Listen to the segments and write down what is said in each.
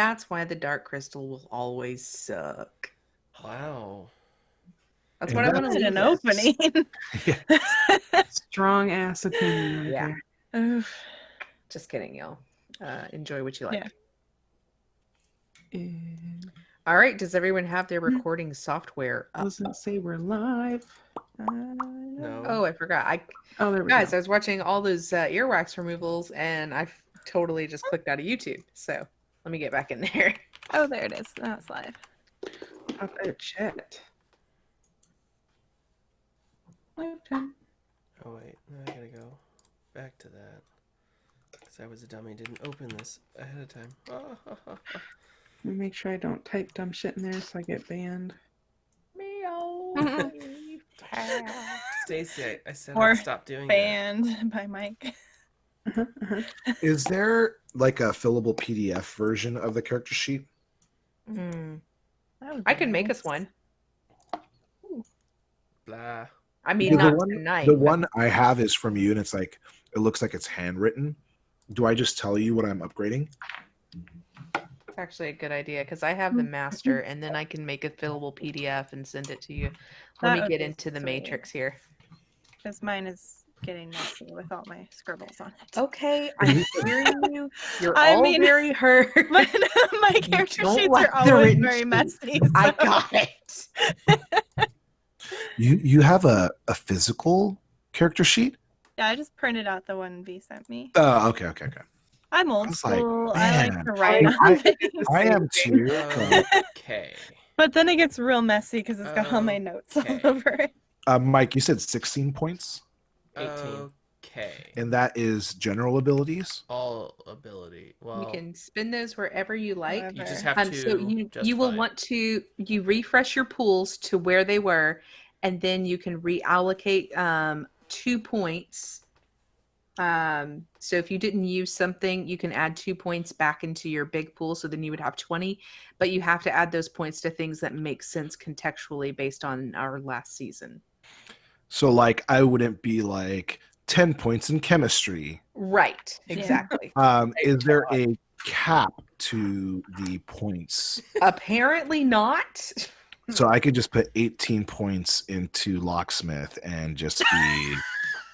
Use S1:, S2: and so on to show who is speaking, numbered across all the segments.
S1: that's why the dark crystal will always suck.
S2: Wow.
S1: That's
S3: And
S1: what I want to
S4: An
S1: leave
S4: opening.
S3: Strong ass opinion right
S1: Yeah.
S3: there.
S4: Oof.
S1: Just kidding, y'all. Enjoy what you like.
S4: Yeah.
S3: And
S1: All right. Does everyone have their recording software up?
S3: doesn't say we're live.
S2: No.
S1: Oh, I forgot.
S3: Oh, there we
S1: Guys,
S3: go.
S1: I was watching all those earwax removals, and I totally just clicked out of YouTube. So let me get back in there.
S4: Oh, there it is. Now it's live.
S3: Up at chat. Live time.
S2: Oh wait, now I gotta go back to that. Because I was a dummy, didn't open this ahead of time.
S3: Let me make sure I don't type dumb shit in there so I get banned.
S1: Meow.
S2: Stacy, I said
S4: Or
S2: I'd stop doing
S4: Banned by Mike.
S5: Is there like a fillable PDF version of the character sheet?
S1: Mm.
S4: That would
S1: I
S4: be
S1: can make
S4: nice.
S1: us one.
S2: that. Blah.
S1: I mean,
S5: Yeah,
S1: not tonight.
S5: The
S1: but-
S5: one I have is from you, and it's like it looks like it's handwritten. Do I just tell you what I'm upgrading?
S1: It's actually a good idea because I have the master, and then I can make a fillable PDF and send it to you. Let
S4: That
S1: me
S4: would
S1: get
S4: be
S1: into the
S4: sweet.
S1: matrix here.
S4: Because mine is getting messy with all my scribbles on it.
S1: Okay, I'm hearing you. You're
S4: I
S1: all
S4: mean-
S1: very hurt.
S4: My character
S1: don't
S4: sheets
S1: like
S4: are
S1: the
S4: always
S1: written
S4: very
S1: sheet.
S4: messy.
S1: I
S4: so-
S1: got it.
S5: You have a physical character sheet?
S4: Yeah, I just printed out the one V sent me.
S5: Oh, okay.
S4: I'm old
S5: I was like,
S4: school. I like
S5: man,
S4: to write
S5: I-
S4: on things.
S5: I am too.
S2: Okay.
S4: But then it gets real messy because it's got all my notes all
S2: Okay.
S4: over it.
S5: Mike, you said 16 points,
S2: 18. Okay.
S5: and that is general abilities.
S2: All ability. Well,
S1: You can spin those wherever you like.
S4: Whatever.
S2: you just have to.
S1: So you
S2: just
S1: will
S2: fine.
S1: want to refresh your pools to where they were, and then you can reallocate 2 points. So if you didn't use something, you can add 2 points back into your big pool. So then you would have 20, but you have to add those points to things that make sense contextually based on our last season.
S5: So, like, I wouldn't be like 10 points in chemistry.
S1: Right.
S4: Yeah.
S1: Exactly.
S5: Is there a cap to the points?
S1: Apparently not.
S5: So I could just put 18 points into locksmith and just be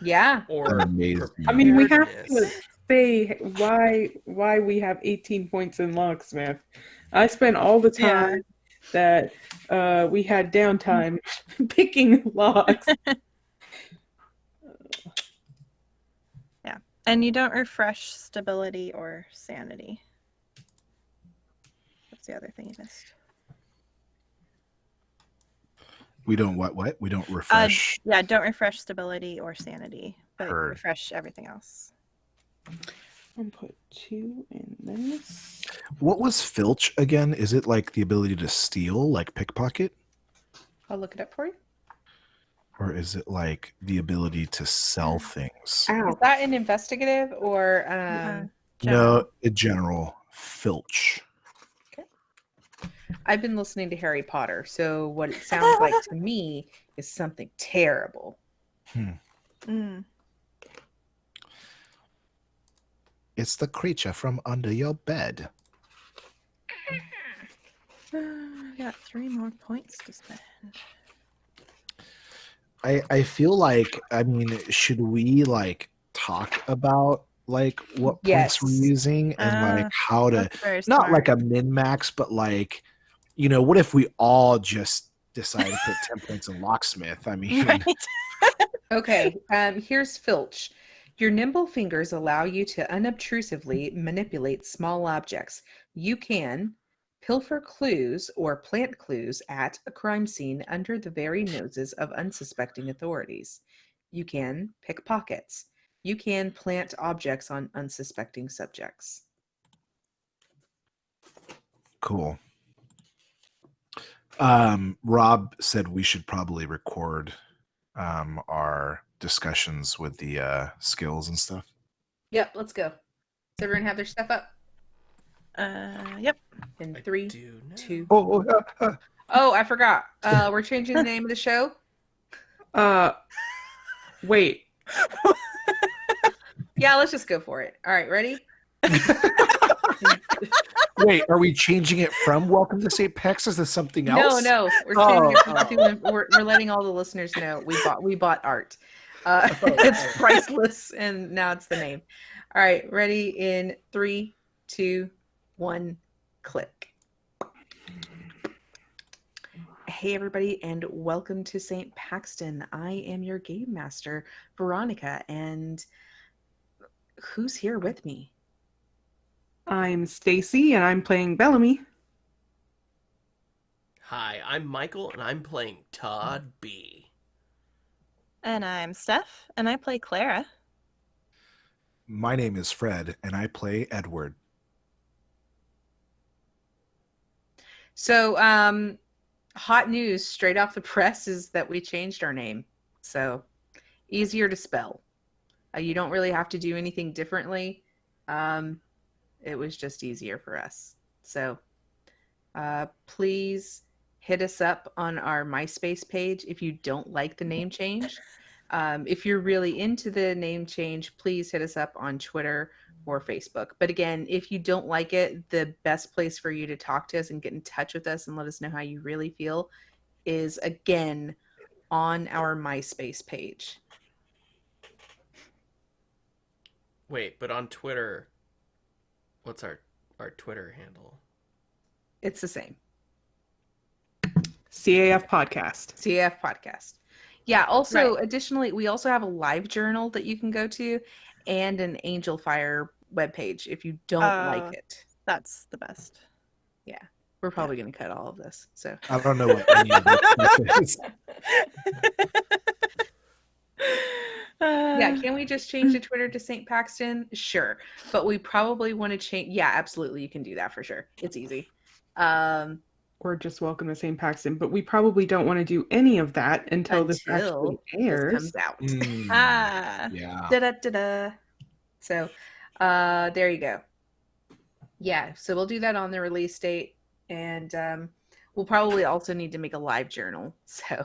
S1: Yeah.
S2: Or
S5: amazing.
S3: I mean, we have
S2: preparedness.
S3: to say why we have 18 points in locksmith. I spent all the time that we had downtime picking locks.
S4: And you don't refresh stability or sanity. That's the other thing you missed.
S5: We don't what? We don't refresh.
S4: Yeah, don't refresh stability or sanity, but
S5: Heard.
S4: refresh everything else.
S3: I'll put 2 in this.
S5: What was filch again? Is it like the ability to steal, like pickpocket?
S1: I'll look it up for you.
S5: Or is it like the ability to sell things?
S1: Is that an investigative or
S5: No, in general, filch.
S1: I've been listening to Harry Potter, so what it sounds like to me is something terrible.
S4: Mm.
S5: It's the creature from under your bed.
S4: I got 3 more points to spend.
S5: I feel like, I mean, should we like talk about like what
S1: Yes.
S5: points we're using and like how to
S4: That's very
S5: not
S4: smart.
S5: like a min max, but like, you know, what if we all just decide to put 10 points in locksmith? I mean,
S4: Right.
S1: Okay, here's Filch. Your nimble fingers allow you to unobtrusively manipulate small objects. You can pilfer clues or plant clues at a crime scene under the very noses of unsuspecting authorities. You can pick pockets. You can plant objects on unsuspecting subjects.
S5: cool. Rob said we should probably record our discussions with the skills and stuff.
S1: Yep, let's go. Does everyone have their stuff up?
S4: Yep.
S1: In
S2: I
S1: 3,
S2: do now.
S1: 2.
S5: Oh,
S1: Oh, I forgot. We're changing the name of the show.
S3: Wait.
S1: Yeah, let's just go for it. All right, ready?
S5: Wait, are we changing it from Welcome to St. Paxton to something else?
S1: No, we're changing it from Cthulhu. We're letting all the listeners know we bought art. It's priceless, and now it's the name. All right, ready in 3, 2, 1, click. Hey everybody, and welcome to St. Paxton. I am your game master, Veronica, and who's here with me?
S3: I'm Stacy, and I'm playing Bellamy.
S2: Hi, I'm Michael, and I'm playing Todd B.
S4: And I'm Steph, and I play Clara.
S5: My name is Fred, and I play Edward.
S1: So, hot news straight off the press is that we changed our name. So, easier to spell. You don't really have to do anything differently. It was just easier for us. So, please hit us up on our MySpace page if you don't like the name change. If you're really into the name change, please hit us up on Twitter or Facebook. But again, if you don't like it, the best place for you to talk to us and get in touch with us and let us know how you really feel is, again, on our MySpace page.
S2: Wait, but on Twitter, what's our Twitter handle?
S1: It's the same.
S3: CAF Podcast.
S1: CAF Podcast. Yeah, also,
S4: Right.
S1: additionally, we also have a live journal that you can go to and an Angel Fire webpage if you don't like it.
S4: That's the best.
S1: We're probably going to cut all of this. So
S5: I don't know what any of this is.
S1: yeah, can we just change the Twitter to St. Paxton? Sure. But we probably want to change. Yeah, absolutely. You can do that for sure. It's easy.
S3: Or just Welcome to St. Paxton. But we probably don't want to do any of that until this actually
S1: this
S3: airs.
S1: comes out.
S5: Yeah.
S1: Da-da-da-da. So there you go. Yeah, so we'll do that on the release date. And we'll probably also need to make a live journal. So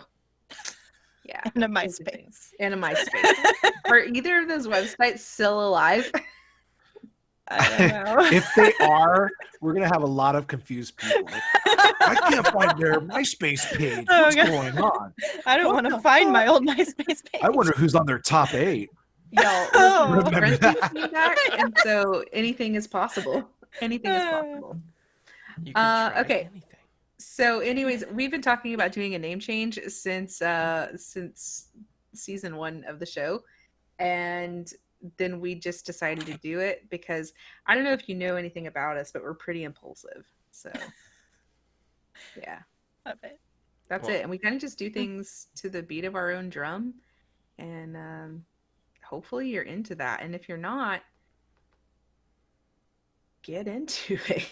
S1: yeah.
S4: And a MySpace.
S1: And a MySpace. Are either of those websites still alive?
S4: I don't know.
S5: If they are, we're gonna have a lot of confused people. Like, I can't find their MySpace page.
S4: Oh,
S5: What's
S4: God.
S5: going on?
S4: I don't
S3: What
S4: want to
S3: the
S4: find
S3: fuck?
S4: my old MySpace page.
S5: I wonder who's on their top 8.
S1: Y'all,
S4: Oh.
S1: listen,
S5: Remember
S1: friends
S5: that.
S1: need feedback, and so anything is possible. Anything is possible.
S2: You can try
S1: okay.
S2: anything.
S1: So, anyways, we've been talking about doing a name change since season 1 of the show, and then we just decided to do it because I don't know if you know anything about us, but we're pretty impulsive. So, yeah,
S4: Love it.
S1: that's
S2: Well-
S1: it. And we kind of just do things to the beat of our own drum, and hopefully you're into that. And if you're not, get into it.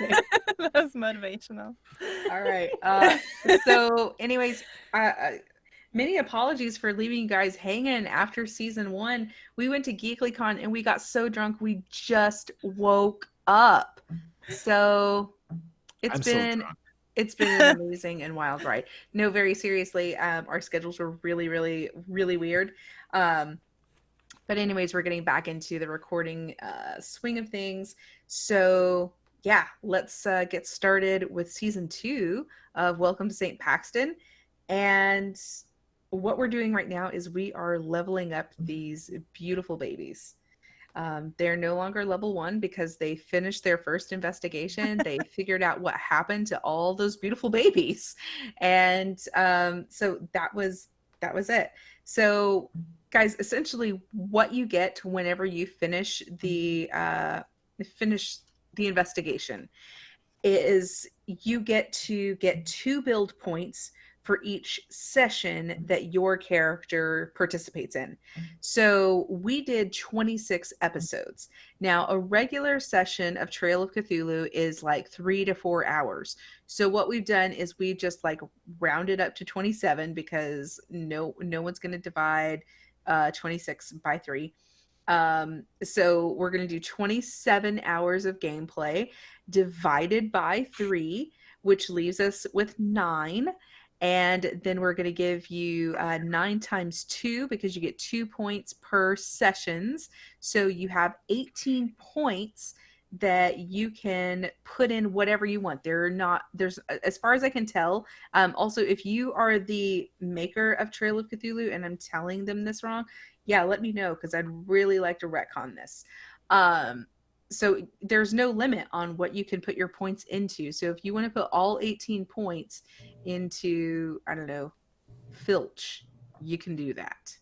S1: Okay.
S4: That was motivational.
S1: All right. So, anyways, many apologies for leaving you guys hanging after season 1. We went to GeeklyCon and we got so drunk we just woke up. So
S5: I'm so drunk.
S1: it's been an amazing and wild ride. No, very seriously, our schedules were really, really, really weird. But anyways, we're getting back into the recording swing of things. So yeah, let's get started with season 2 of Welcome to St. Paxton. And what we're doing right now is we are leveling up these beautiful babies. They're no longer level 1 because they finished their first investigation. They figured out what happened to all those beautiful babies. And so that was it. So guys, essentially what you get whenever you finish the investigation is you get to get 2 build points for each session that your character participates in. So we did 26 episodes. Now, a regular session of Trail of Cthulhu is like 3 to 4 hours. So what we've done is we just like rounded up to 27 because no one's going to divide 26 by 3. So we're going to do 27 hours of gameplay divided by 3, which leaves us with 9. And then we're going to give you 9 times 2 because you get 2 points per sessions. So you have 18 points that you can put in whatever you want. There's, as far as I can tell, also, if you are the maker of Trail of Cthulhu and I'm telling them this wrong, yeah, let me know because I'd really like to retcon this. So there's no limit on what you can put your points into. So if you want to put all 18 points into, I don't know, Filch, you can do that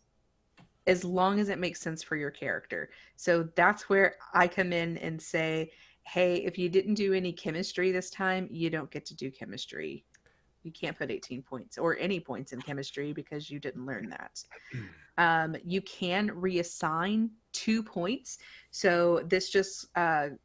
S1: as long as it makes sense for your character. So that's where I come in and say, hey, if you didn't do any chemistry this time, you don't get to do chemistry. You can't put 18 points or any points in chemistry because you didn't learn that. You can reassign 2 points. So this just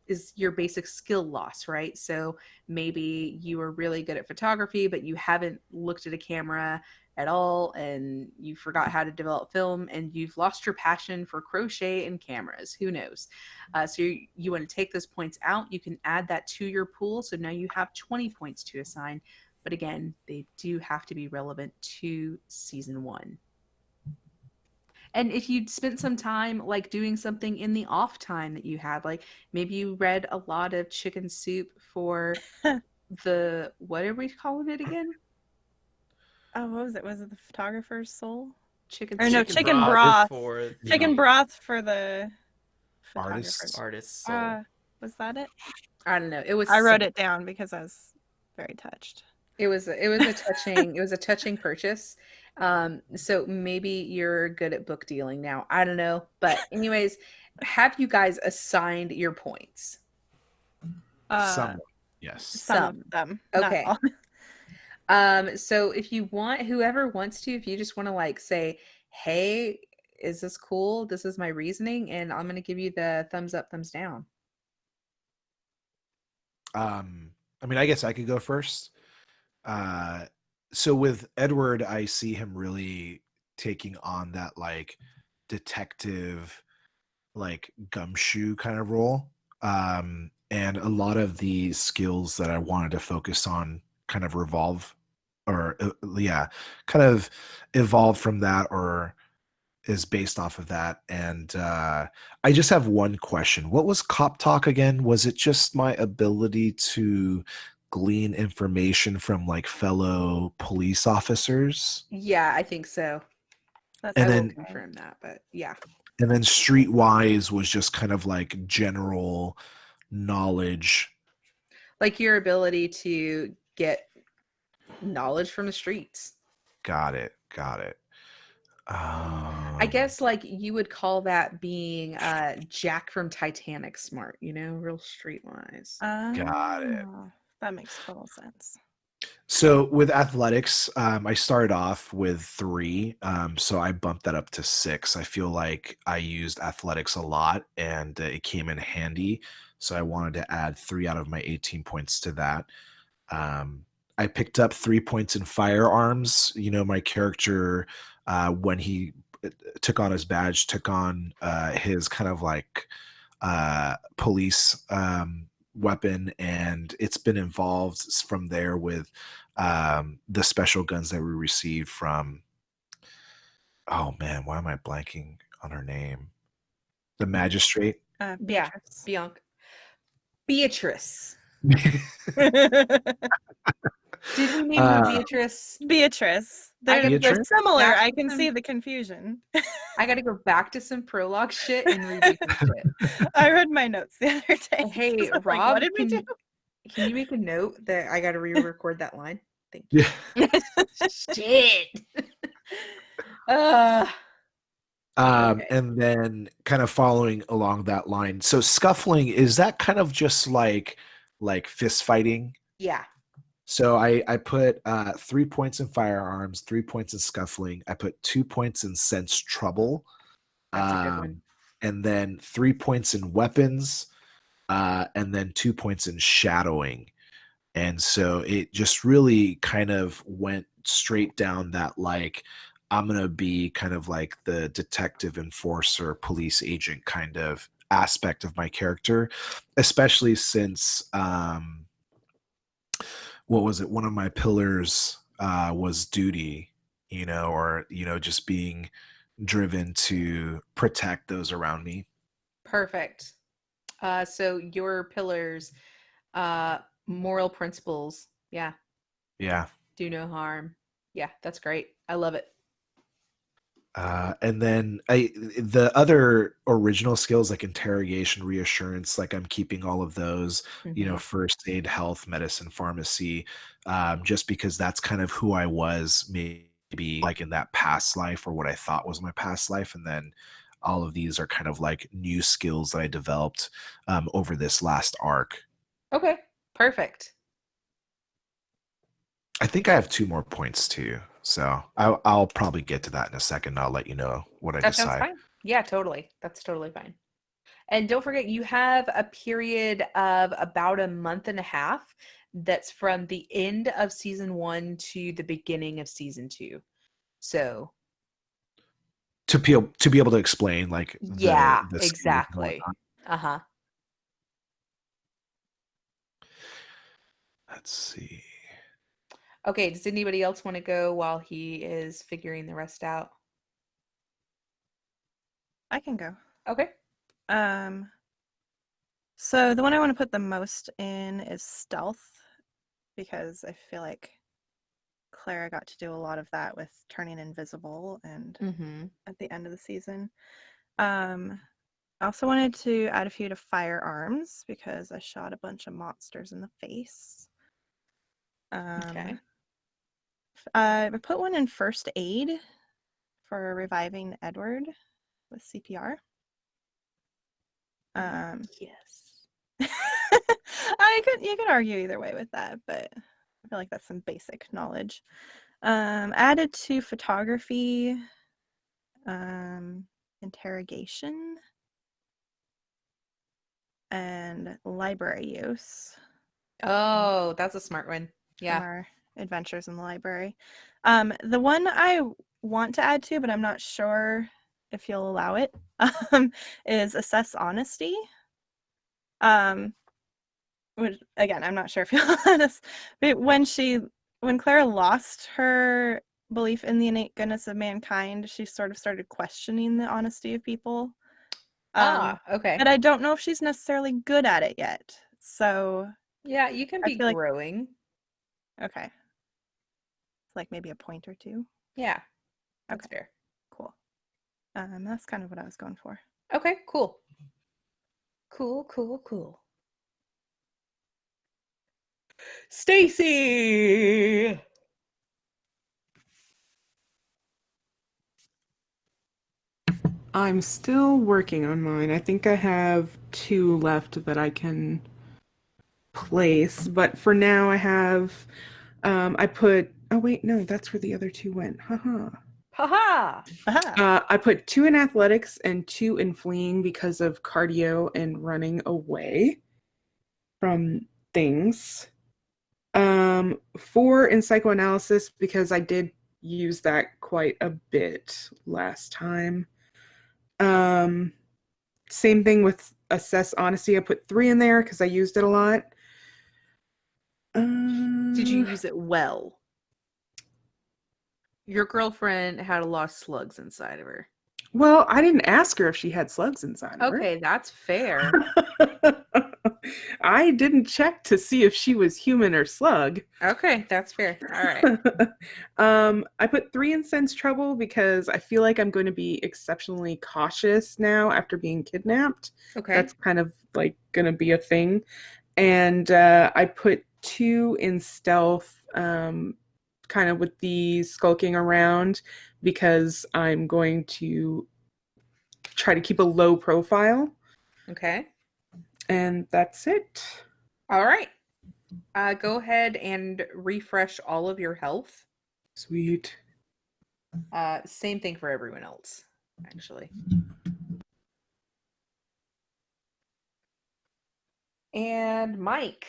S1: is your basic skill loss, right? So maybe you are really good at photography, but you haven't looked at a camera at all and you forgot how to develop film and you've lost your passion for crochet and cameras. Who knows? So you want to take those points out. You can add that to your pool. So now you have 20 points to assign. But again, they do have to be relevant to season 1. And if you'd spent some time like doing something in the off time that you had, like maybe you read a lot of Chicken Soup for the, what are we calling it again?
S4: Oh, what was it? Was it the photographer's soul?
S1: Chicken
S4: Or no,
S1: Soup.
S4: chicken broth.
S2: for
S4: Chicken
S2: the
S4: broth for the
S5: Artists.
S4: photographer's.
S2: artist's soul.
S4: Was that it?
S1: I don't know. It was.
S4: I wrote it down because I was very touched.
S1: It was a touching purchase. So maybe you're good at book dealing now. I don't know. But anyways, have you guys assigned your points?
S5: Somewhat, yes.
S4: Some of them. not
S1: Okay.
S4: all.
S1: So if you want, whoever wants to, if you just want to like say, hey, is this cool? This is my reasoning, and I'm gonna give you the thumbs up, thumbs down.
S5: I mean, I guess I could go first. So with Edward, I see him really taking on that like detective, like gumshoe kind of role. And a lot of the skills that I wanted to focus on kind of kind of evolved from that or is based off of that. And I just have one question. What was cop talk again? Was it just my ability to glean information from like fellow police officers?
S1: Yeah, I think so.
S4: That's
S1: I
S5: And
S1: will
S5: then-
S1: confirm that, but yeah.
S5: And then streetwise was just kind of like general knowledge.
S1: Like your ability to get knowledge from the streets.
S5: Got it.
S1: I guess like you would call that being Jack from Titanic smart, real streetwise.
S5: Got it.
S4: That makes total sense.
S5: So with athletics, I started off with 3, so I bumped that up to 6. I feel like I used athletics a lot, and it came in handy. So I wanted to add 3 out of my 18 points to that. I picked up 3 points in firearms. My character, when he took on his badge, took on his kind of like police weapon, and it's been involved from there with the special guns that we received from, oh man, why am I blanking on her name? The magistrate.
S1: Yeah, Beatrice. Did we name her Beatrice?
S4: Beatrice.
S1: I
S4: They're
S5: Beatrice?
S4: similar.
S1: Back
S4: I
S1: to
S4: can
S1: some-
S4: see the confusion.
S1: I got to go back to some prologue shit and redo some shit.
S4: I read my notes the other day.
S1: Hey,
S4: 'cause I'm like,
S1: Rob,
S4: what did we do?
S1: can you make a note that I got to re-record that line? Thank you.
S5: Yeah.
S1: Shit. Okay.
S5: And then kind of following along that line. So scuffling, is that kind of just like fist fighting?
S1: Yeah.
S5: So I put 3 points in firearms, 3 points in scuffling. I put 2 points in sense trouble.
S1: That's a good one.
S5: And then 3 points in weapons, and then 2 points in shadowing. And so it just really kind of went straight down that like, I'm going to be kind of like the detective, enforcer, police agent kind of aspect of my character, especially since, what was it? One of my pillars was duty, or just being driven to protect those around me.
S1: Perfect. So your pillars, moral principles. Yeah.
S5: Yeah.
S1: Do no harm. Yeah, that's great. I love it.
S5: And then the other original skills like interrogation, reassurance, like I'm keeping all of those,
S1: Mhm.
S5: first aid, health, medicine, pharmacy, just because that's kind of who I was maybe like in that past life or what I thought was my past life. And then all of these are kind of like new skills that I developed over this last arc.
S1: Okay. Perfect.
S5: I think I have 2 more points too. So I'll probably get to that in a second. I'll let you know what I
S1: That sounds
S5: decide.
S1: fine. Yeah, totally. That's totally fine. And don't forget, you have a period of about a month and a half that's from the end of season 1 to the beginning of season 2. So,
S5: To be able to explain like
S1: yeah,
S5: the skills and
S1: exactly.
S5: whatnot.
S1: Uh-huh.
S5: Let's see.
S1: Okay, does anybody else want to go while he is figuring the rest out?
S4: I can go.
S1: Okay.
S4: So the one I want to put the most in is stealth, because I feel like Clara got to do a lot of that with turning invisible and
S1: Mm-hmm.
S4: at the end of the season. I also wanted to add a few to firearms because I shot a bunch of monsters in the face.
S1: Okay.
S4: I put one in first aid for reviving Edward with CPR.
S1: Yes.
S4: You could argue either way with that, but I feel like that's some basic knowledge. Added to photography, interrogation, and library use
S1: Oh, that's a smart one.
S4: from
S1: Yeah.
S4: our adventures in the library. The one I want to add to, but I'm not sure if you'll allow it, is assess honesty. Which again, I'm not sure if you'll let us. But when Clara lost her belief in the innate goodness of mankind, she sort of started questioning the honesty of people.
S1: Okay.
S4: But I don't know if she's necessarily good at it yet. So
S1: Yeah, you can
S4: I
S1: be
S4: feel like
S1: growing.
S4: okay, like maybe a point or two.
S1: Yeah, that's
S4: Okay,
S1: fair.
S4: cool. That's kind of what I was going for.
S1: Okay, cool. Cool, cool, cool. Stacy.
S3: I'm still working on mine. I think I have 2 left that I can place, but for now I have I put oh wait, no, that's where the other 2 went. Haha.
S1: Haha.
S3: I put 2 in athletics and 2 in fleeing because of cardio and running away from things. 4 in psychoanalysis because I did use that quite a bit last time. Same thing with assess honesty. I put 3 in there because I used it a lot.
S1: Did you use it well? Your girlfriend had a lot of slugs inside of her.
S3: Well, I didn't ask her if she had slugs inside of her.
S1: Okay, that's fair.
S3: I didn't check to see if she was human or slug.
S1: Okay, that's fair. All right.
S3: I put 3 in sense trouble because I feel like I'm going to be exceptionally cautious now after being kidnapped.
S1: Okay.
S3: That's kind of like going to be a thing. And I put 2 in stealth, kind of with the skulking around because I'm going to try to keep a low profile.
S1: Okay.
S3: And that's it.
S1: All right. Go ahead and refresh all of your health.
S3: Sweet.
S1: Same thing for everyone else, actually. And Mike.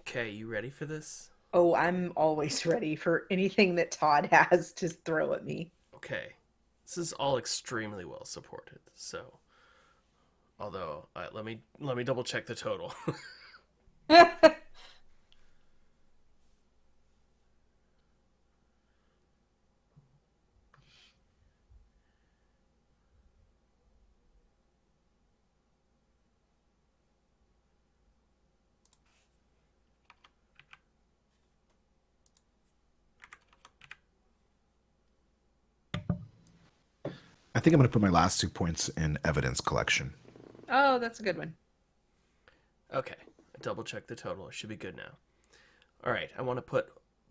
S2: Okay, you ready for this?
S1: Oh, I'm always ready for anything that Todd has to throw at me.
S2: Okay. This is all extremely well supported. So, although let me double check the total.
S5: I think I'm going to put my last 2 points in evidence collection.
S1: Oh, that's a good one.
S2: Okay, I double check the total. It should be good now. All right, I want to put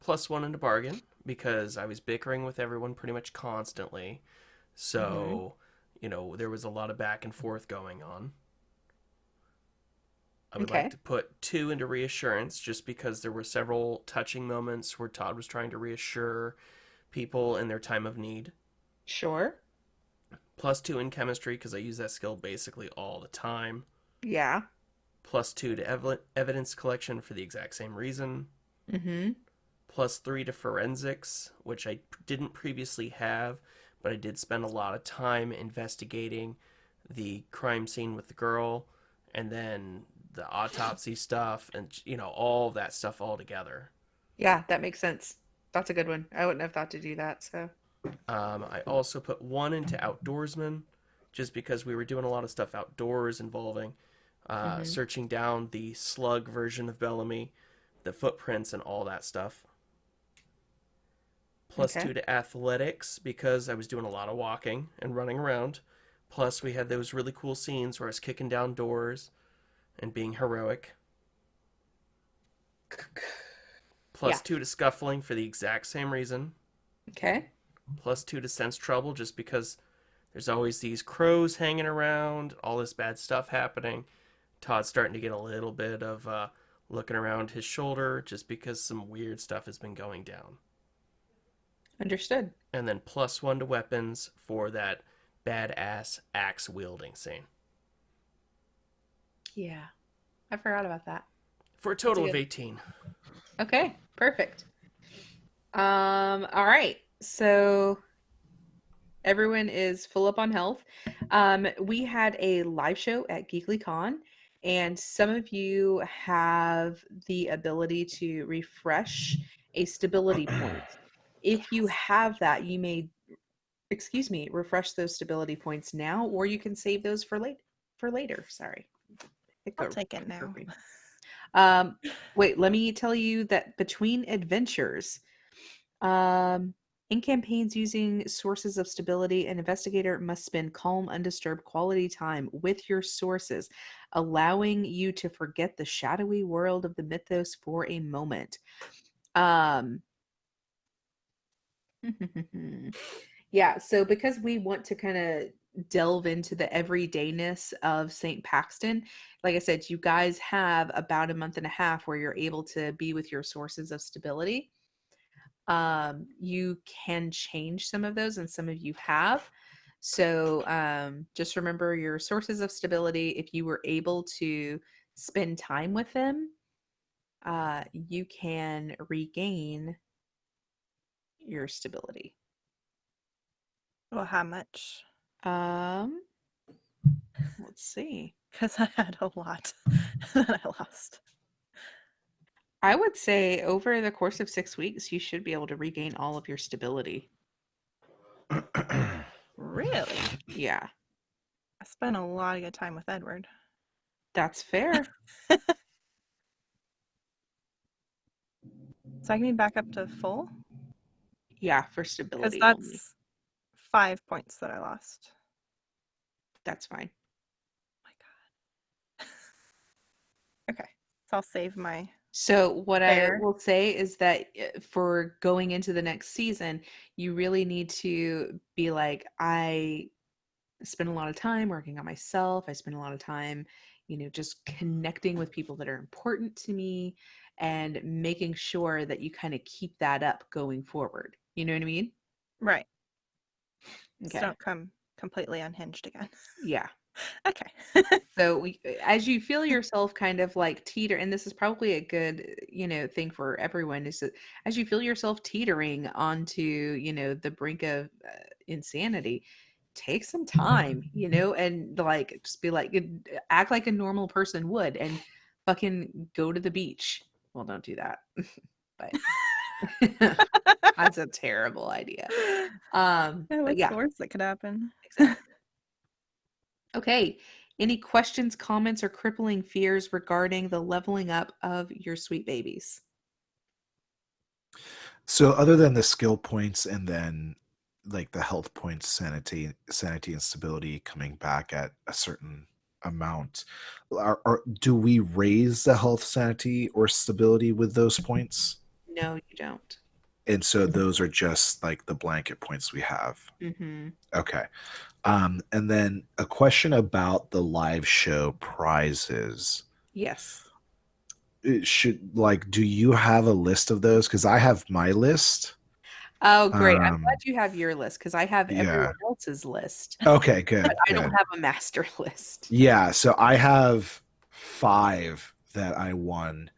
S2: +1 into bargain because I was bickering with everyone pretty much constantly. So, there was a lot of back and forth going on. I would like
S1: Okay.
S2: to put 2 into reassurance just because there were several touching moments where Todd was trying to reassure people in their time of need.
S1: Sure.
S2: +2 in chemistry because I use that skill basically all the time.
S1: Yeah.
S2: +2 to evidence collection for the exact same reason.
S1: Mm-hmm.
S2: +3 to forensics, which I didn't previously have, but I did spend a lot of time investigating the crime scene with the girl and then the autopsy stuff and, all that stuff all together.
S1: Yeah, that makes sense. That's a good one. I wouldn't have thought to do that, so.
S2: I also put 1 into outdoorsman just because we were doing a lot of stuff outdoors involving searching down the slug version of Bellamy, the footprints, and all that stuff. +2
S1: Okay.
S2: to athletics because I was doing a lot of walking and running around. Plus, we had those really cool scenes where I was kicking down doors and being heroic.
S1: Yeah.
S2: +2 to scuffling for the exact same reason.
S1: Okay.
S2: +2 to sense trouble just because there's always these crows hanging around, all this bad stuff happening. Todd's starting to get a little bit of looking around his shoulder just because some weird stuff has been going down.
S1: Understood.
S2: And then +1 to weapons for that badass axe wielding scene.
S1: Yeah. I forgot about that.
S2: For a total
S1: That's
S2: of
S1: good.
S2: 18.
S1: Okay, perfect. All right. So everyone is full up on health. We had a live show at GeeklyCon, and some of you have the ability to refresh a stability point. If you have that, you may, refresh those stability points now, or you can save those for later. Sorry.
S4: I'll take it now.
S1: Wait, let me tell you that between adventures, in campaigns using sources of stability, an investigator must spend calm, undisturbed quality time with your sources, allowing you to forget the shadowy world of the mythos for a moment. Yeah, so because we want to kind of delve into the everydayness of St. Paxton, like I said, you guys have about a month and a half where you're able to be with your sources of stability. You can change some of those, and some of you have. So just remember your sources of stability. If you were able to spend time with them, you can regain your stability.
S4: Well, how much?
S1: Um, let's see.
S4: Because I had a lot that I lost.
S1: I would say over the course of 6 weeks, you should be able to regain all of your stability.
S4: Really?
S1: Yeah,
S4: I spent a lot of good time with Edward.
S1: that's fair.
S4: So I can be back up to full?
S1: Yeah, for
S4: Because
S1: stability
S4: that's
S1: only.
S4: 5 points that I lost.
S1: That's fine.
S4: Oh my god. Okay. So I'll save my
S1: So what I
S4: Fair.
S1: will say is that for going into the next season, you really need to be like, I spend a lot of time working on myself. I spend a lot of time, just connecting with people that are important to me and making sure that you kind of keep that up going forward. You know what I mean?
S4: right.
S1: Okay.
S4: So don't come completely unhinged again.
S1: Yeah.
S4: Okay.
S1: So as you feel yourself kind of like teeter, and this is probably a good, thing for everyone, is that as you feel yourself teetering onto, the brink of insanity, take some time, and like just be like, act like a normal person would, and fucking go to the beach. Well, don't do that, but that's a terrible idea.
S4: Yeah,
S1: But
S4: what's
S1: yeah,
S4: the worst that could happen?
S1: exactly. Okay. Any questions, comments, or crippling fears regarding the leveling up of your sweet babies?
S5: So other than the skill points and then like the health points, sanity, and stability coming back at a certain amount. Do we raise the health, sanity, or stability with those points?
S1: No, you don't.
S5: And so those are just like the blanket points we have.
S1: Mm-hmm.
S5: Okay. And then a question about the live show prizes.
S1: Yes.
S5: Do you have a list of those? Because I have my list.
S1: Oh, great. I'm glad you have your list because I have
S5: Yeah.
S1: everyone else's list.
S5: Okay, good.
S1: But I don't
S5: good.
S1: have a master list.
S5: Yeah, so I have 5 that I won.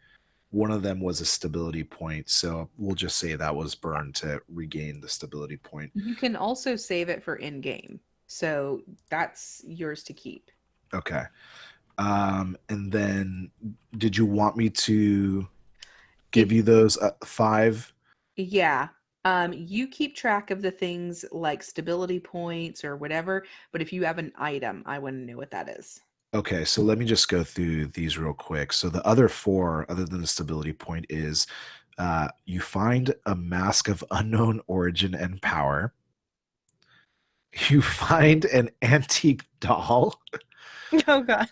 S5: One of them was a stability point, so we'll just say that was burned to regain the stability point.
S1: You can also save it for in-game. So that's yours to keep.
S5: Okay. And then did you want me to give you those 5?
S1: Yeah. You keep track of the things like stability points or whatever, but if you have an item, I want to know what that is.
S5: Okay, so let me just go through these real quick. So the other 4, other than the stability point, is you find a mask of unknown origin and power. You find an antique doll.
S4: Oh God.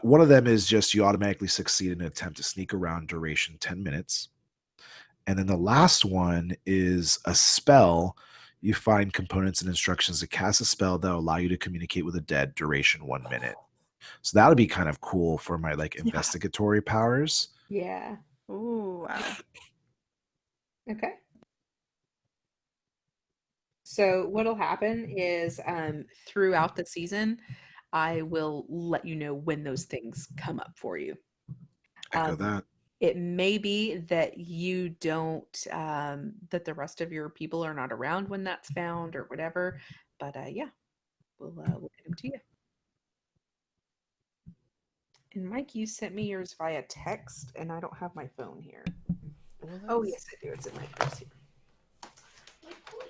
S5: One of them is just you automatically succeed in an attempt to sneak around, duration 10 minutes. And then the last one is a spell. You find components and instructions to cast a spell that will allow you to communicate with the dead, duration 1 minute. So that would be kind of cool for my like investigatory powers.
S1: Yeah.
S4: Ooh, wow.
S1: Okay. So what'll happen is throughout the season, I will let you know when those things come up for you.
S5: Echo that.
S1: It may be that you don't, that the rest of your people are not around when that's found or whatever. But yeah, we'll get them to you. And Mike, you sent me yours via text, and I don't have my phone here.
S2: Well,
S1: Oh, yes, I do. It's in my purse here. My voice.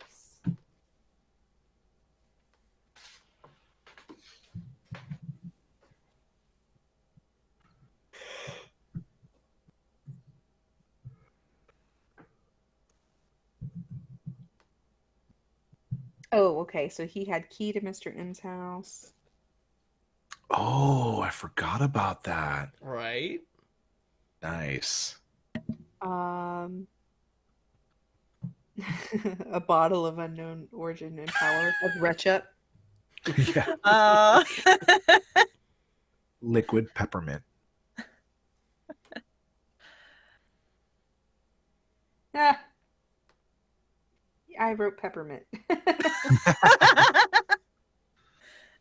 S1: Oh, okay. So he had key to Mr. M's house.
S5: Oh, I forgot about that.
S2: Right?
S5: Nice.
S1: A bottle of unknown origin and power of Retchup.
S5: Yeah.
S4: Oh.
S5: Liquid peppermint.
S1: Ah, I wrote peppermint.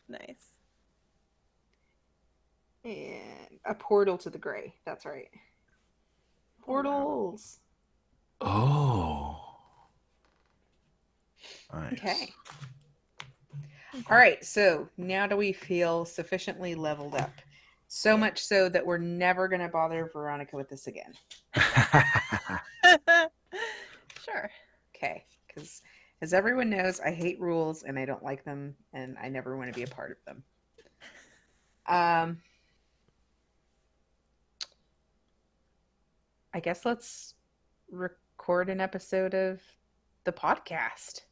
S4: Nice.
S1: And a portal to the gray. That's right. Portals.
S5: Oh. Nice.
S1: Okay. All right. So now do we feel sufficiently leveled up? So much so that we're never going to bother Veronica with this again.
S4: Sure.
S1: Okay. Because as everyone knows, I hate rules and I don't like them and I never want to be a part of them. I guess let's record an episode of the podcast.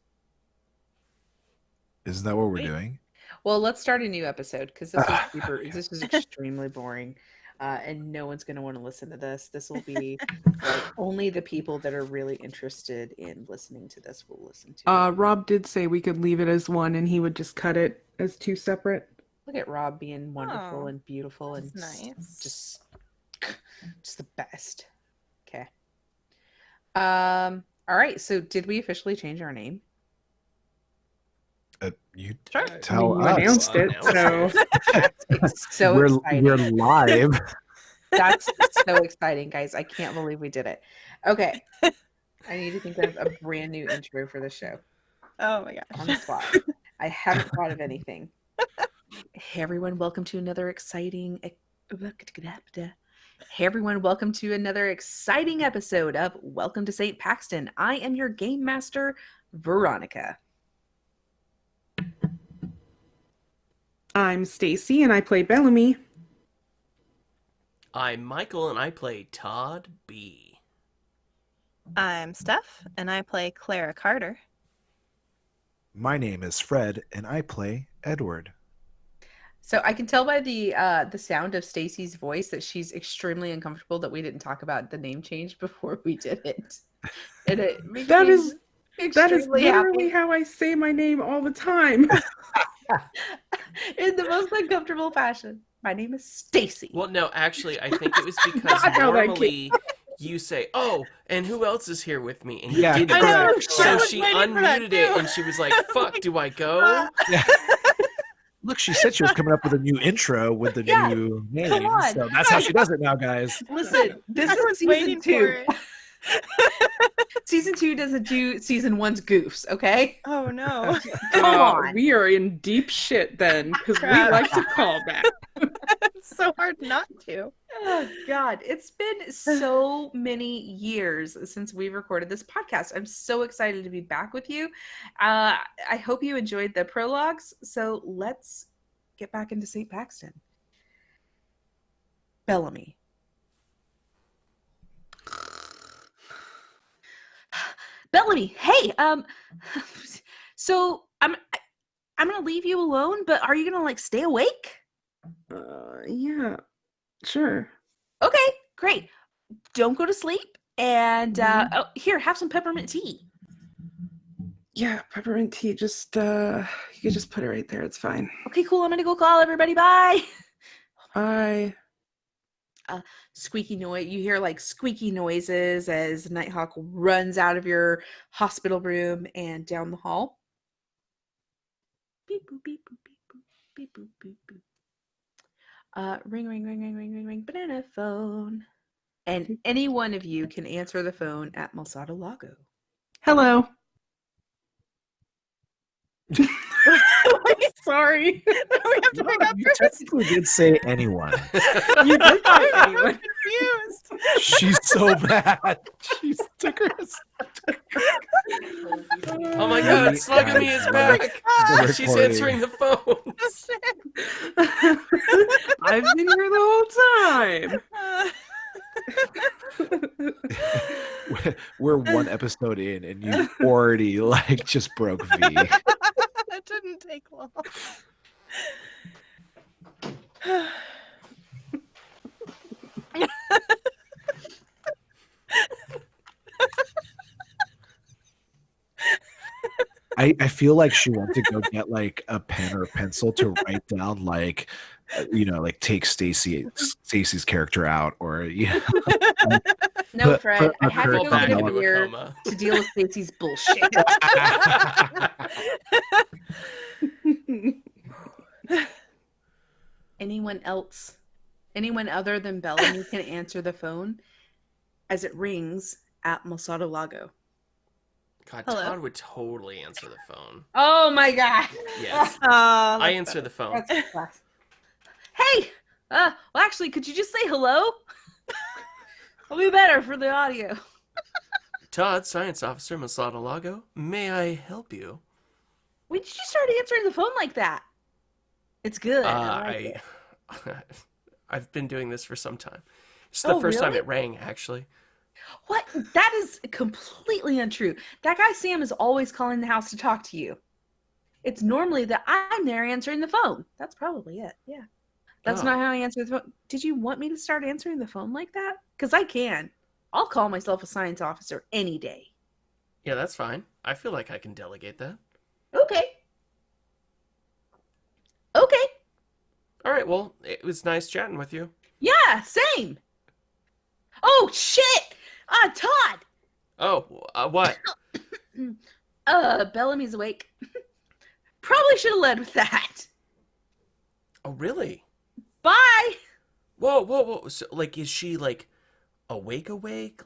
S5: Isn't that what we're
S4: Wait.
S5: doing?
S1: Well, let's start a new episode because this was super.
S5: Okay.
S1: This was extremely boring, and no one's going to want to listen to this. This will be like only the people that are really interested in listening to this will listen to it.
S3: Rob did say we could leave it as one, and he would just cut it as 2 separate.
S1: Look at Rob being wonderful
S4: Oh,
S1: and beautiful and
S4: that's nice.
S1: just the best. Okay. All right. So, did we officially change our name?
S5: You
S4: Sure.
S5: tell
S3: You
S5: us.
S3: announced it, so
S1: It's so
S5: we're
S1: exciting.
S5: live.
S1: That's so exciting, guys. I can't believe we did it. Okay. I need to think of a brand new intro for the show.
S4: Oh my
S1: On the
S4: gosh.
S1: spot. I haven't thought of anything. Hey everyone, welcome to another exciting episode of Welcome to St. Paxton. I am your game master, Veronica.
S3: I'm Stacy, and I play Bellamy.
S2: I'm Michael, and I play Todd B.
S4: I'm Steph, and I play Clara Carter.
S5: My name is Fred, and I play Edward.
S1: So I can tell by the sound of Stacy's voice that she's extremely uncomfortable that we didn't talk about the name change before we did it. And it makes
S3: That
S1: me
S3: is
S1: extremely
S3: literally
S1: happy.
S3: how I say my name all the time.
S1: In the most uncomfortable fashion. My name is Stacy.
S2: Well, no, actually, I think it was because
S3: Not how that
S2: normally you say, "Oh, and who else is here with me?" And you
S5: Yeah,
S2: didn't.
S4: I know.
S5: correct.
S2: So
S4: I was
S2: she
S4: waiting for that
S2: unmuted it,
S4: too.
S2: and she was like, "Fuck, do I go?"
S5: Yeah. Look, she said she was coming up with a new intro with the
S1: Yeah,
S5: new name.
S1: come on.
S5: So that's how she does it now, guys.
S1: Listen, this
S4: I
S1: is
S4: was
S1: season
S4: waiting for
S1: 2.
S4: it.
S1: Season 2 doesn't do season 1's goofs, okay?
S4: Oh no.
S1: Come on.
S3: We are in deep shit then, because we
S4: Crap.
S3: like to call back.
S4: It's so hard not to.
S1: Oh God, it's been so many years since we recorded this podcast. I'm so excited to be back with you. I hope you enjoyed the prologues. So let's get back into St. Paxton. Bellamy. Bellamy, hey, so I'm gonna leave you alone, but are you gonna like stay awake?
S3: Yeah, sure.
S1: Okay, great. Don't go to sleep. And oh, here, have some peppermint tea.
S3: Yeah, peppermint tea. Just you can just put it right there. It's fine.
S1: Okay, cool. I'm gonna go call everybody. Bye.
S3: Bye.
S1: Squeaky noise. You hear like squeaky noises as Nighthawk runs out of your hospital room and down the hall. Beep boop beep boop beep boop beep boop beep boop. Ring ring ring ring ring ring ring. Banana phone. And any one of you can answer the phone at Malsado Lago.
S3: Hello. Sorry.
S4: We have to pick up
S5: You
S4: first.
S5: technically did say anyone.
S3: You did say
S4: I'm so
S3: anyone.
S4: confused.
S5: She's so mad. She's took her.
S2: Oh my God, Slugamy is back.
S5: The
S2: She's
S5: recording.
S2: answering the phone.
S3: I've been here the whole time.
S5: We're one episode in, and you already like just broke V.
S4: It didn't take long.
S5: I feel like she went to go get like a pen or a pencil to write down like like take Stacy's character out, or
S1: No, Fred. I
S5: put
S1: have to
S5: her
S1: go
S2: back
S1: get a
S2: into a
S1: beer
S2: coma.
S1: to deal with Stacey's bullshit. Anyone else? Anyone other than Bellamy can answer the phone as it rings at Malsado Lago.
S2: God,
S4: Hello?
S2: Todd would totally answer the phone.
S1: Oh my God.
S2: Yes.
S4: Oh,
S2: I
S4: that's
S2: answer the phone.
S1: That's class. Hey, well, actually, could you just say hello? It'll be better for the audio.
S2: Todd, Science Officer, Masada Lago. May I help you?
S1: When did you start answering the phone like that? It's good. I like it.
S2: I've been doing this for some time. It's
S1: Oh,
S2: the first time
S1: really?
S2: it rang, actually.
S1: What? That is completely untrue. That guy Sam is always calling the house to talk to you. It's normally that I'm there answering the phone. That's probably it. Yeah. That's
S2: Oh.
S1: not how I answer the phone. Did you want me to start answering the phone like that? Because I can. I'll call myself a science officer any day.
S2: Yeah, that's fine. I feel like I can delegate that.
S1: Okay. Okay.
S2: All right, well, it was nice chatting with you.
S1: Yeah, same. Oh, shit. Todd.
S2: Oh, what?
S1: Bellamy's awake. Probably should have led with that.
S2: Oh, really?
S1: Bye.
S2: Whoa. So, like, is she, like, awake?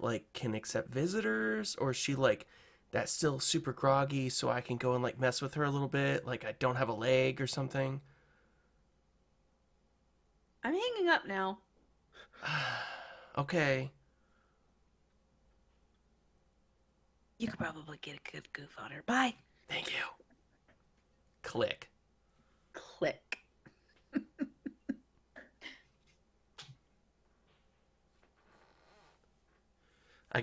S2: Like, can accept visitors? Or is she, like, that's still super groggy so I can go and, like, mess with her a little bit? Like, I don't have a leg or something?
S1: I'm hanging up now.
S2: Okay.
S1: You could probably get a good goof on her. Bye.
S2: Thank you. Click.
S1: Click.
S2: I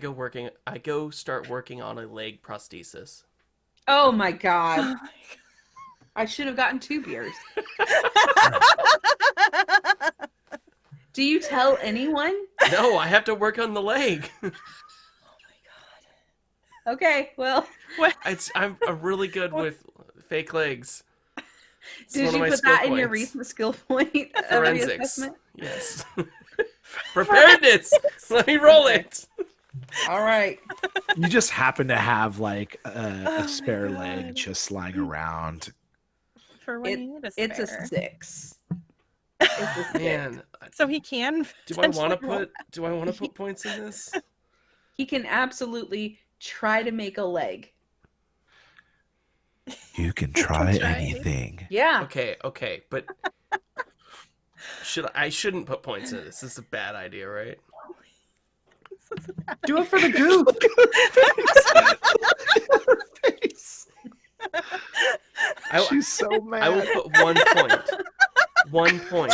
S2: go start working on a leg prosthesis.
S1: Oh my god.
S4: Oh my
S1: I should have gotten 2 beers.
S4: God.
S1: Do you tell anyone?
S2: No, I have to work on the leg.
S4: Oh my
S1: Okay, well,
S4: god.
S2: I'm really good with fake legs. It's
S1: did
S2: one of
S1: you
S2: my
S1: put
S2: skill
S1: that in your
S2: points.
S1: recent skill point of
S2: Forensics.
S1: reassessment?
S2: Yes. Preparedness. Let me roll it.
S1: All right.
S5: You just happen to have like
S4: Oh
S5: a spare
S4: my
S5: leg
S4: God.
S5: just lying around.
S4: For when you need a
S1: It's a
S4: spare.
S1: 6. It's a 6.
S2: Man,
S4: So he can
S2: do I want to
S4: potentially
S2: put points in this?
S1: He can absolutely try to make a leg.
S5: You can
S4: try.
S5: try anything.
S1: Yeah.
S2: Okay, but I shouldn't put points in this. This is a bad idea, right?
S3: Do it for the goof.
S5: She's so mad.
S2: I will put 1 point. 1 point.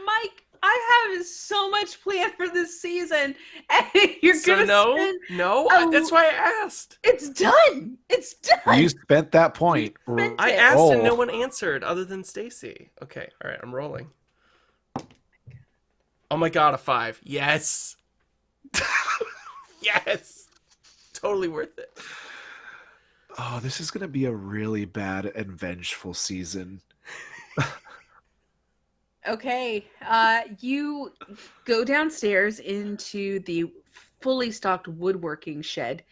S1: Mike, I have so much planned for this season, and you're
S2: So
S1: gonna
S2: no,
S1: spend.
S2: no.
S1: Oh.
S2: That's why I asked.
S1: It's done. It's done.
S5: You spent that point.
S1: spent
S2: I
S1: it.
S2: asked and no
S5: Roll.
S2: one answered other than Stacy. Okay, all right, I'm rolling. Oh my god, a 5. Yes. Yes. Totally worth it.
S5: Oh, this is gonna be a really bad and vengeful season.
S1: Okay. You go downstairs into the fully stocked woodworking shed,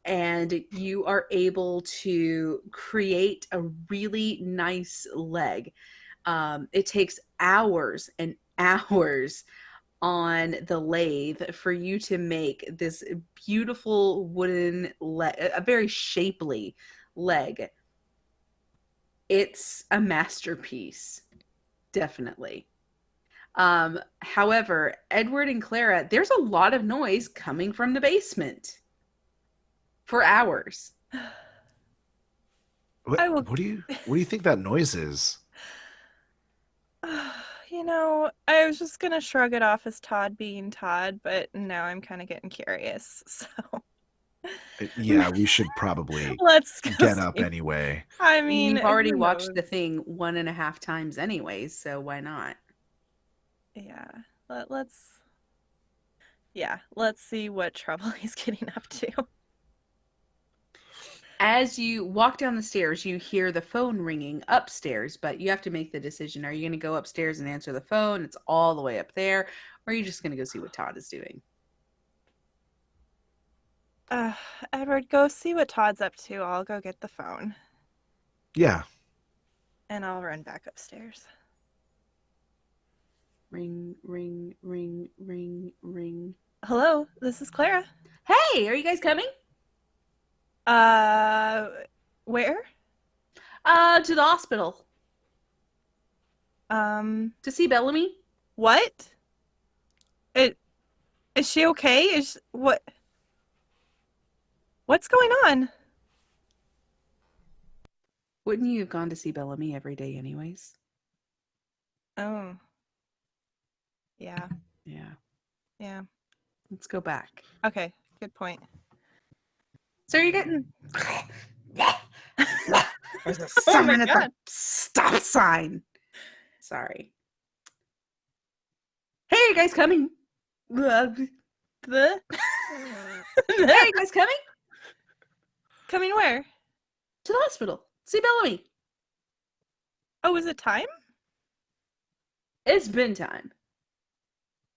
S1: and you are able to create a really nice leg. It takes hours and hours on the lathe for you to make this beautiful wooden leg, a very shapely leg. It's a masterpiece, definitely. However, Edward and Clara, there's a lot of noise coming from the basement for hours.
S5: What,
S4: I will-
S5: what do you think that noise is?
S4: You know, I was just gonna shrug it off as Todd being Todd, but now I'm kind of getting curious. So
S5: Yeah, we should probably
S4: let's go
S5: get up
S4: see.
S5: anyway.
S4: I mean,
S1: You've already
S4: who
S1: watched the
S4: knows?
S1: thing 1.5 times anyways, so why not?
S4: Yeah, let's see what trouble he's getting up to.
S1: As you walk down the stairs, you hear the phone ringing upstairs, but you have to make the decision. Are you going to go upstairs and answer the phone? It's all the way up there. Or are you just going to go see what Todd is doing?
S4: Edward, go see what Todd's up to. I'll go get the phone,
S5: Yeah.
S4: and I'll run back upstairs.
S1: Ring, ring, ring, ring, ring.
S4: Hello, this is Clara.
S1: Hey, are you guys coming?
S4: Where?
S1: To the hospital. To see Bellamy.
S4: What? Is she okay? What's going on?
S1: Wouldn't you have gone to see Bellamy every day anyways?
S4: Oh. Yeah.
S1: Yeah. Let's go back.
S4: Okay, good point.
S1: So you're getting... There's a
S4: Oh my
S1: sign at the
S4: God.
S1: stop sign. Sorry. Hey, you guys coming? Hey,
S4: The
S1: you guys coming?
S4: coming where?
S1: To the hospital. See Bellamy.
S4: Oh, is it time?
S1: It's been time.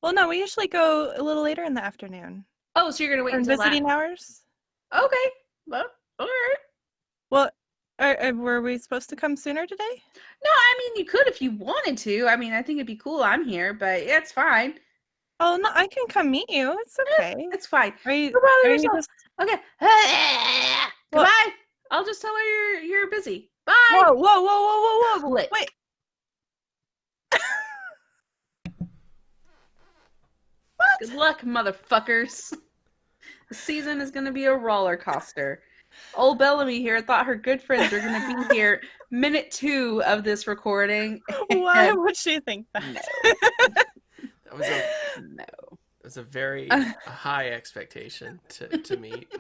S4: Well, no, we usually go a little later in the afternoon.
S1: Oh, so you're going to wait
S4: During
S1: until
S4: visiting
S1: that?
S4: hours?
S1: Okay. Well, all right.
S4: Well, were we supposed to come sooner today?
S1: No, I mean, you could if you wanted to. I mean, I think it'd be cool. I'm here, but yeah, it's fine.
S4: Oh, no, I can come meet you. It's okay.
S1: It's fine.
S4: Are you,
S1: No bother
S4: are you
S1: yourself.
S4: just...
S1: Okay.
S4: Well-
S1: Goodbye. I'll just tell her you're busy. Bye.
S4: Whoa, whoa, whoa, whoa, whoa, whoa.
S1: Click.
S4: Wait.
S1: Good luck, motherfuckers. The season is going to be a roller coaster. Old Bellamy here thought her good friends were going to be here minute 2 of this recording.
S4: Why
S1: and
S4: would she think that?
S2: That was a
S1: No.
S2: It was a very high expectation to meet.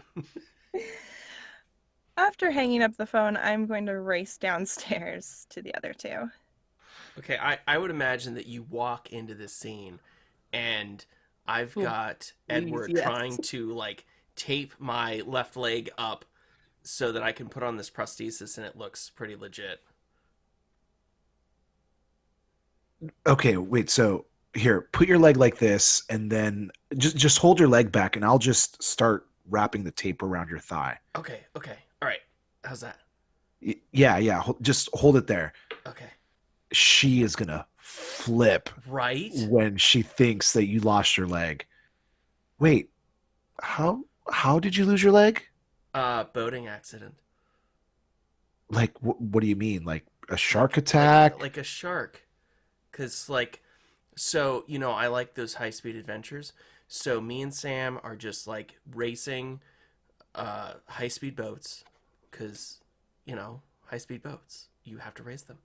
S4: After hanging up the phone, I'm going to race downstairs to the other two.
S2: Okay, I would imagine that you walk into this scene and I've
S3: Oh,
S2: got
S3: please,
S2: Edward
S3: yes.
S2: trying to like tape my left leg up so that I can put on this prosthesis and it looks pretty legit.
S5: Okay, wait. So here, put your leg like this, and then just hold your leg back, and I'll just start wrapping the tape around your thigh.
S2: Okay, okay. All right. How's that?
S5: Yeah, yeah. Just hold it there.
S2: Okay.
S5: She is gonna flip
S2: Right?
S5: when she thinks that you lost your leg. Wait, how did you lose your leg?
S2: Boating accident.
S5: Like, what do you mean? Like a shark attack?
S2: Like a shark. Cuz like so, you know, I like those high-speed adventures. So me and Sam are just like racing high-speed boats cuz you know, high-speed boats. You have to race them.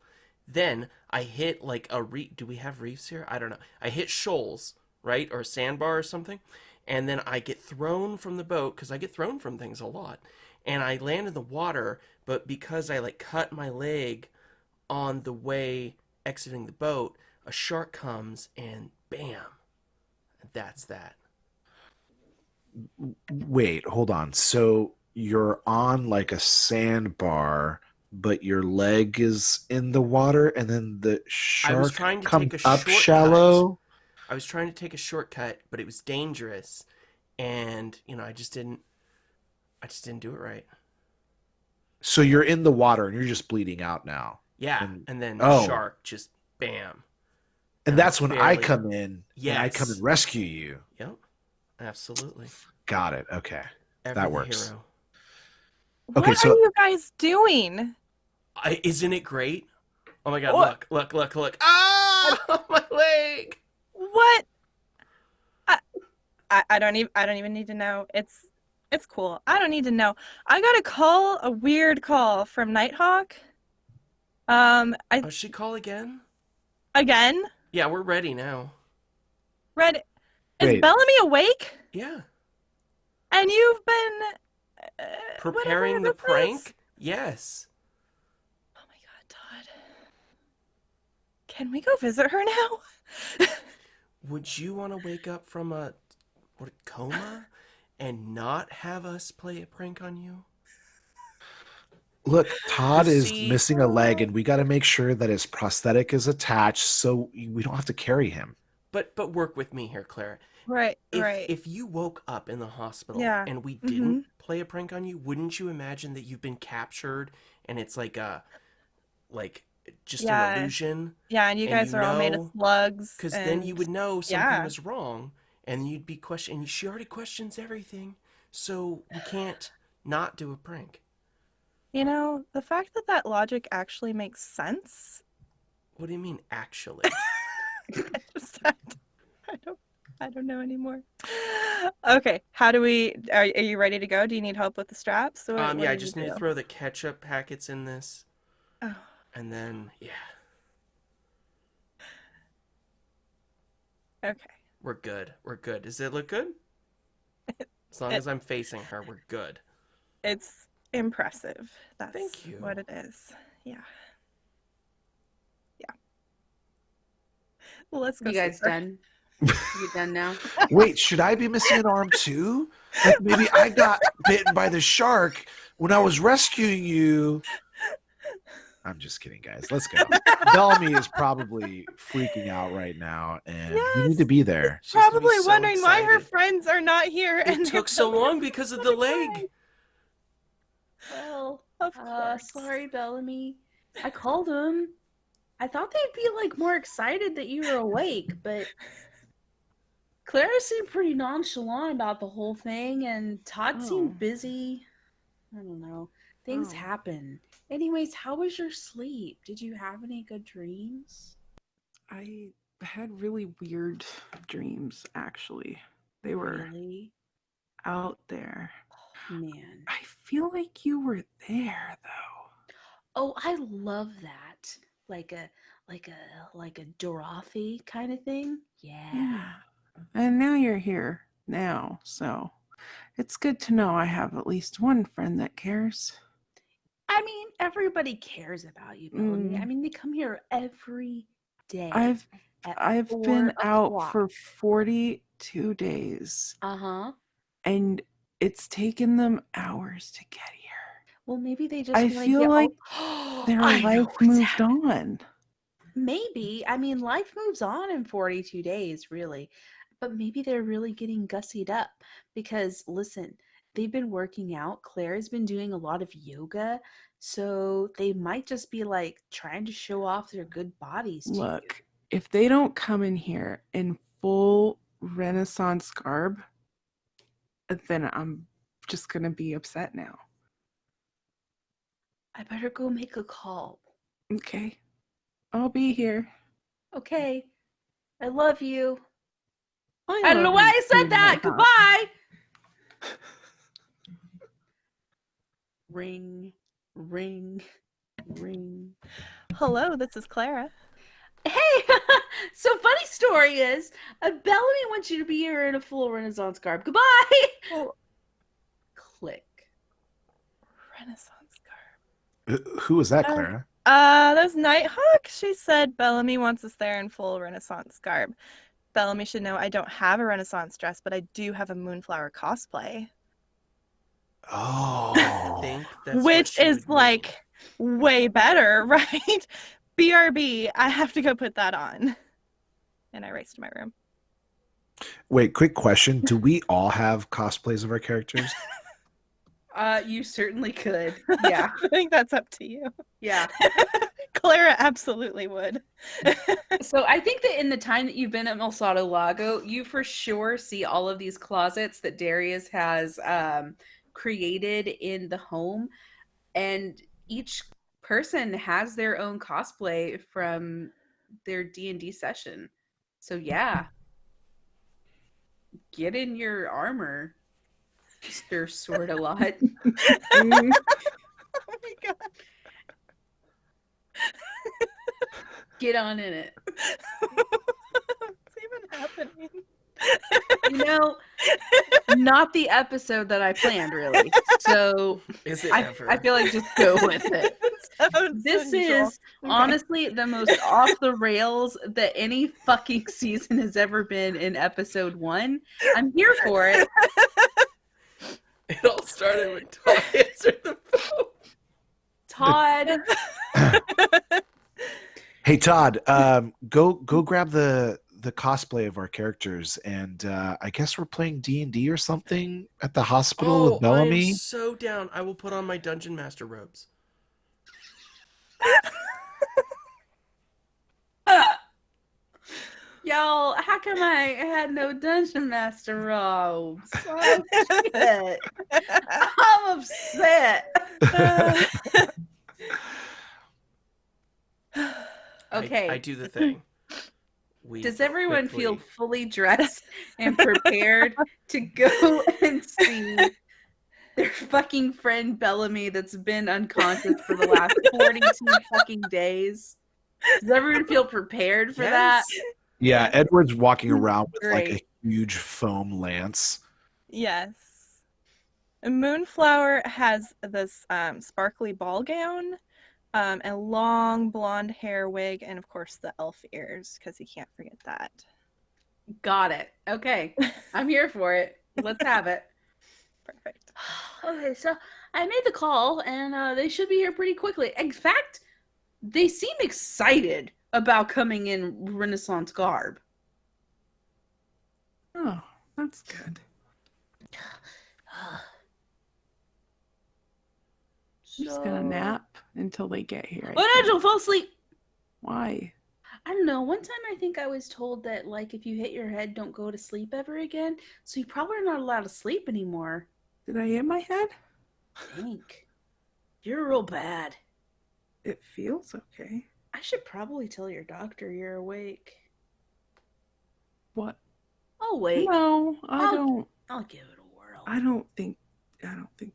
S2: Then I hit like a reef. Do we have reefs here? I don't know. I hit shoals, right? Or a sandbar or something. And then I get thrown from the boat because I get thrown from things a lot. And I land in the water, but because I like cut my leg on the way exiting the boat, a shark comes and bam. That's that.
S5: Wait, hold on. So you're on like a sandbar, but your leg is in the water, and then the
S2: I was
S5: shark
S2: trying to
S5: comes
S2: take a
S5: up
S2: shortcut.
S5: shallow.
S2: I was trying to take a shortcut, but it was dangerous. And, you know, I just didn't do it right.
S5: So you're in the water and you're just bleeding out now.
S2: Yeah,
S5: And
S2: and then
S5: oh,
S2: shark just bam.
S5: and
S2: I
S5: that's when I
S2: barely-
S5: come in and I come
S2: Yes.
S5: and rescue you.
S2: Yep, absolutely.
S5: Got it. Okay.
S2: Ever
S5: That
S2: the
S5: works.
S2: hero.
S5: Okay,
S4: What
S5: so-
S4: are you guys doing?
S2: Isn't it great? Oh my god!
S4: What?
S2: Look! Ah, my leg.
S4: What? I don't even need to know. It's cool. I don't need to know. I got a weird call from Nighthawk.
S2: Oh, she call again?
S4: Again,
S2: Yeah, we're ready now.
S4: Red, is
S5: Wait.
S4: Bellamy awake?
S2: Yeah,
S4: And you've been
S2: preparing the
S4: whatever this is?
S2: prank. Yes.
S4: Oh my god, Todd. Can we go visit her now?
S2: Would you want to wake up from a coma and not have us play a prank on you?
S5: Look, Todd is
S2: See-
S5: missing a leg, and we got to make sure that his prosthetic is attached so we don't have to carry him.
S2: But work with me here, Clara.
S4: Right,
S2: If
S4: right.
S2: if you woke up in the hospital
S4: Yeah.
S2: and we didn't play a prank on you, wouldn't you imagine that you've been captured and it's like just
S4: Yeah.
S2: an illusion?
S4: Yeah, and you
S2: and
S4: guys
S2: you
S4: are all made
S2: know-
S4: of slugs.
S2: Because then you would know something
S4: yeah.
S2: was wrong, and you'd be questioning. She already questions everything, so we can't not do a prank.
S4: You know, the fact that logic actually makes sense.
S2: What do you mean, actually?
S4: I don't know anymore. Okay, how do we? Are you ready to go? Do you need help with the straps? What
S2: Yeah,
S4: do
S2: I
S4: you
S2: just need to
S4: do?
S2: throw the ketchup packets in this,
S4: Oh,
S2: and then
S4: okay.
S2: we're good. We're good. Does it look good? As long as I'm facing her, we're good.
S4: It's impressive. That's
S2: Thank you.
S4: what it is. Yeah. Yeah. Well, let's go.
S6: You guys
S4: see her.
S6: done? You done now?
S5: Wait, should I be missing an arm too? Like maybe I got bitten by the shark when I was rescuing you. I'm just kidding, guys. Let's go. Bellamy is probably freaking out right now, and we need to be there.
S2: She's gonna be
S4: Probably
S2: so
S4: wondering why her
S2: excited.
S4: friends are not here.
S2: It took so long because of the leg.
S6: Well,
S4: Of course.
S6: sorry, Bellamy. I called him. I thought they'd be like more excited that you were awake, but Clara seemed pretty nonchalant about the whole thing, and Todd
S4: Oh.
S6: seemed busy. I don't know. Things
S4: Oh.
S6: happen. Anyways, how was your sleep? Did you have any good dreams?
S3: I had really weird dreams, actually. They were
S6: Really?
S3: out there.
S6: Man.
S3: I feel like you were there, though.
S6: Oh, I love that. Like a Dorothy kind of thing. Yeah.
S3: And now you're here now, so it's good to know I have at least one friend that cares.
S6: I mean, everybody cares about you, Bellamy. I mean, they come here every day.
S3: I've
S6: at
S3: been
S6: 4
S3: out
S6: o'clock.
S3: for 42 days,
S6: Uh-huh.
S3: and it's taken them hours to get here.
S6: Well, maybe they just
S3: I
S6: want to
S3: feel
S6: get
S3: like
S6: all...
S3: their
S6: I know
S3: life
S6: what's
S3: moved
S6: happening.
S3: on.
S6: Maybe. I mean, life moves on in 42 days, really. But maybe they're really getting gussied up because, listen, they've been working out. Claire has been doing a lot of yoga. So they might just be like trying to show off their good bodies to you.
S3: Look, if they don't come in here in full Renaissance garb, then I'm just going to be upset now.
S6: I better go make a call.
S3: Okay. I'll be here.
S6: Okay. I love you.
S3: I
S6: I don't know
S3: love
S6: why
S3: you
S6: I said
S3: too,
S6: that.
S3: Mohawk.
S6: Goodbye. Ring, ring, ring.
S4: Hello, this is Clara.
S6: Hey, so funny story is, Bellamy wants you to be here in a full Renaissance garb. Goodbye.
S4: Oh,
S6: Click.
S4: Renaissance garb.
S5: Who was that, Clara?
S4: That's Nighthawk. She said Bellamy wants us there in full Renaissance garb. Bellamy should know I don't have a Renaissance dress, but I do have a Moonflower cosplay.
S5: Oh.
S2: I think that's what
S4: Which
S2: she
S4: is
S2: would
S4: like way better, right? BRB, I have to go put that on. And I raced to my room.
S5: Wait, quick question. Do we all have cosplays of our characters?
S1: You certainly could. Yeah.
S4: I think that's up to you.
S1: Yeah.
S4: Clara absolutely would.
S1: So I think that in the time that you've been at Milsado Lago, you for sure see all of these closets that Darius has created in the home, and each person has their own cosplay from their D&D session. So yeah, get in your armor, Mr. Sword-a-Lot.
S4: Oh my god.
S1: Get on in it.
S4: What's even happening?
S1: You know, not the episode that I planned, really. So
S2: Is it
S1: I
S2: ever?
S1: feel like just go with it.
S4: Sounds
S1: This
S4: unusual.
S1: is honestly the most off the rails that any fucking season has ever been in episode 1. I'm here for it.
S2: It all started when Todd answered the phone.
S1: Todd,
S5: Hey Todd, go grab the cosplay of our characters, and I guess we're playing D&D or something at the hospital with
S2: I am
S5: Bellamy.
S2: so down. I will put on my Dungeon Master robes.
S1: y'all, how come I had no Dungeon Master robes? Oh, shit. I'm upset. Okay.
S2: I do the thing. We
S1: Does everyone feel
S2: quickly-
S1: fully dressed and prepared to go and see their fucking friend Bellamy that's been unconscious for the last 42 fucking days? Does everyone feel prepared for that?
S2: Yes.
S5: Yeah, Edward's walking around with like a
S1: Great.
S5: huge foam lance.
S4: Yes. Moonflower has this sparkly ball gown, a long blonde hair wig, and of course the elf ears, because you can't forget that.
S1: Got it. Okay. I'm here for it. Let's have it.
S4: Perfect.
S6: Okay, so I made the call, and they should be here pretty quickly.
S1: In fact, they seem excited about coming in Renaissance garb.
S3: Oh, that's good. I'm just gonna nap until they get here.
S6: Oh no, don't fall asleep.
S3: Why?
S6: I don't know. One time I think I was told that, like, if you hit your head, don't go to sleep ever again. So you probably are not allowed to sleep anymore.
S3: Did I hit my head?
S6: I think. You're real bad.
S3: It feels okay.
S6: I should probably tell your doctor you're awake.
S3: What?
S6: I'll wait.
S3: No, I
S6: I'll-
S3: don't.
S6: I'll give it a whirl.
S3: I don't think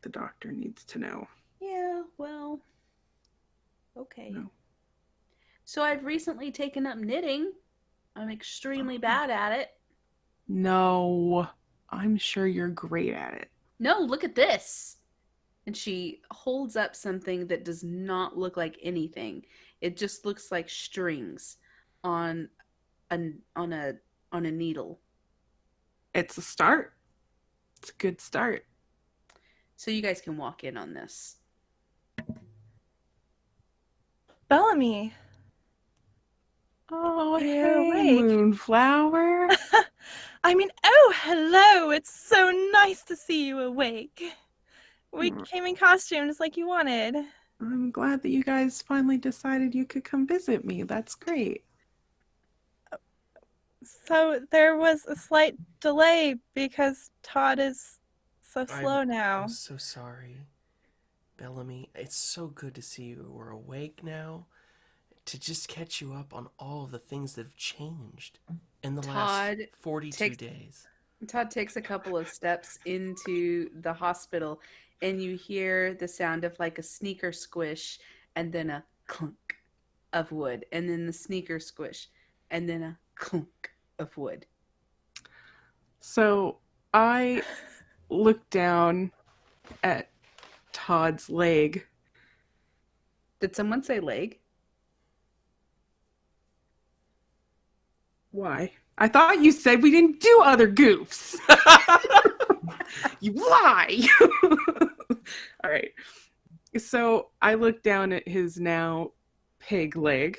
S3: the doctor needs to know.
S6: Yeah, well. Okay.
S3: No.
S6: So I've recently taken up knitting. I'm extremely bad at it.
S3: No, I'm sure you're great at it.
S6: No, look at this. And she holds up something that does not look like anything. It just looks like strings on on a needle.
S3: It's a start. It's a good start.
S6: So you guys can walk in on this.
S4: Bellamy.
S3: Oh,
S4: You're
S3: hey,
S4: awake.
S3: Moonflower.
S4: I mean, oh, hello. It's so nice to see you awake. We came in costumes like you wanted.
S3: I'm glad that you guys finally decided you could come visit me. That's great.
S4: So there was a slight delay because Todd is so slow now.
S2: I'm so sorry, Bellamy. It's so good to see you. We're awake now. To just catch you up on all of the things that have changed in the last 42 days.
S6: Todd takes a couple of steps into the hospital, and you hear the sound of like a sneaker squish, and then a clunk of wood, and then the sneaker squish, and then a clunk of wood.
S3: So I look down at Todd's leg.
S6: Did someone say leg?
S3: Why? I thought you said we didn't do other goofs. You lie. All right. So I look down at his now pig leg.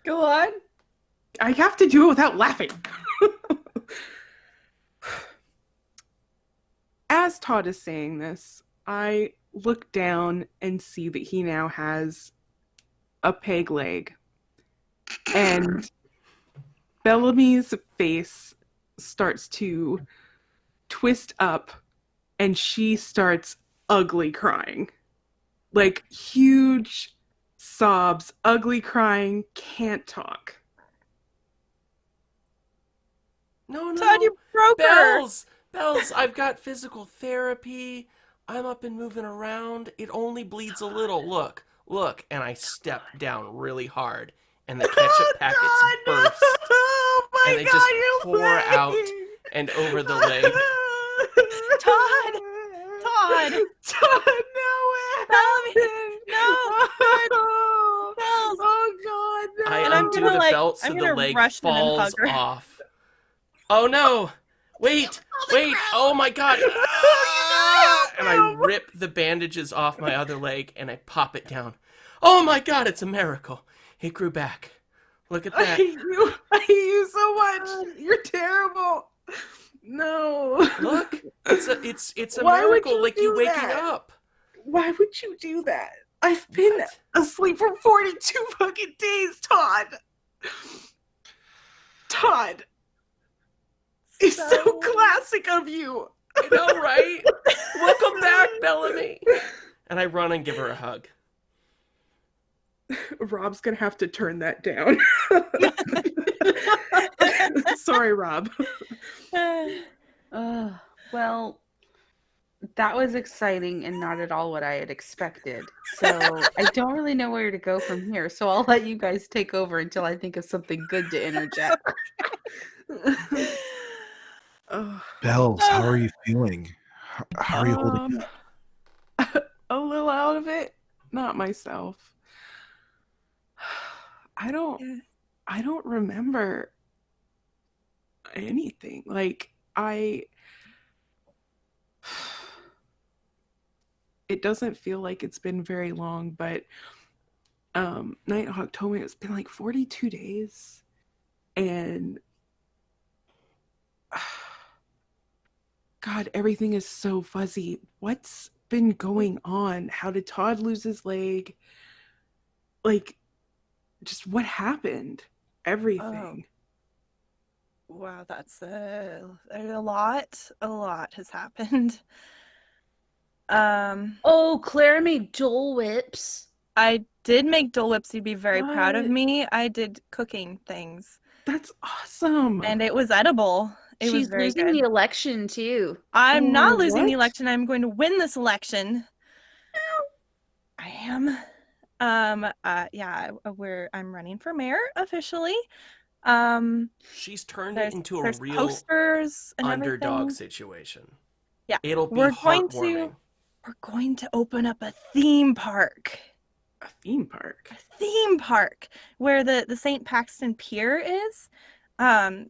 S6: Go on.
S3: I have to do it without laughing. As Todd is saying this, I look down and see that he now has a peg leg. And Bellamy's face starts to twist up and she starts ugly crying. Like huge sobs, ugly crying, can't talk.
S2: No,
S4: Todd, you broke her.
S2: Bells, I've got physical therapy. I'm up and moving around. It only bleeds a little. Look. And I step down really hard, and the ketchup packets burst.
S3: Oh my
S2: and they just pour out and over the leg.
S4: Todd,
S3: no way.
S4: Bellamy, no, Bells.
S3: Oh God, no.
S2: I
S4: And I'm
S2: undo
S4: gonna,
S2: the
S4: like,
S2: belt so
S4: I'm
S2: the
S4: gonna
S2: leg
S4: rush in and
S2: falls
S4: hug her.
S2: off. Oh no! Wait! Oh my God! And I rip the bandages off my other leg and I pop it down. Oh my God! It's a miracle. It grew back. Look at
S3: I
S2: that.
S3: hate you so much. You're terrible. No.
S2: Look, it's a
S3: Why would
S2: miracle,
S3: you
S2: like you
S3: do
S2: waking
S3: that?
S2: up.
S3: Why would you do that? I've been
S2: What?
S3: asleep for 42 fucking days, Todd. Todd. It's so classic of you.
S2: I know, right? Welcome back, Bellamy. And I run and give her a hug.
S3: Rob's gonna have to turn that down. Sorry, Rob.
S6: Well, that was exciting and not at all what I had expected. So I don't really know where to go from here. So I'll let you guys take over until I think of something good to interject.
S5: Bells, how are you feeling? How are you holding up?
S3: A little out of it, not myself. I don't remember anything. Like it doesn't feel like it's been very long, but Nighthawk told me it's been like 42 days. And God, everything is so fuzzy. What's been going on? How did Todd lose his leg? Like, just what happened? Everything.
S4: Wow, that's a lot. A lot has happened.
S6: Oh, Claire made Dole Whips.
S4: I did make Dole Whips. You'd be very proud of
S3: What?
S4: me. I did cooking things,
S3: That's awesome.
S4: and it was edible. It was
S6: She's
S4: very
S6: losing
S4: good.
S6: the election too.
S4: I'm not losing the
S3: What?
S4: election. I'm going to win this election. I am. I'm running for mayor officially.
S2: She's turned it
S4: There's
S2: into a
S4: there's
S2: real
S4: posters and
S2: underdog
S4: everything.
S2: situation.
S4: Yeah,
S2: It'll be
S4: we're going
S2: heartwarming.
S4: to open up a theme park.
S3: A theme park.
S4: A theme park where the St. Paxton Pier is.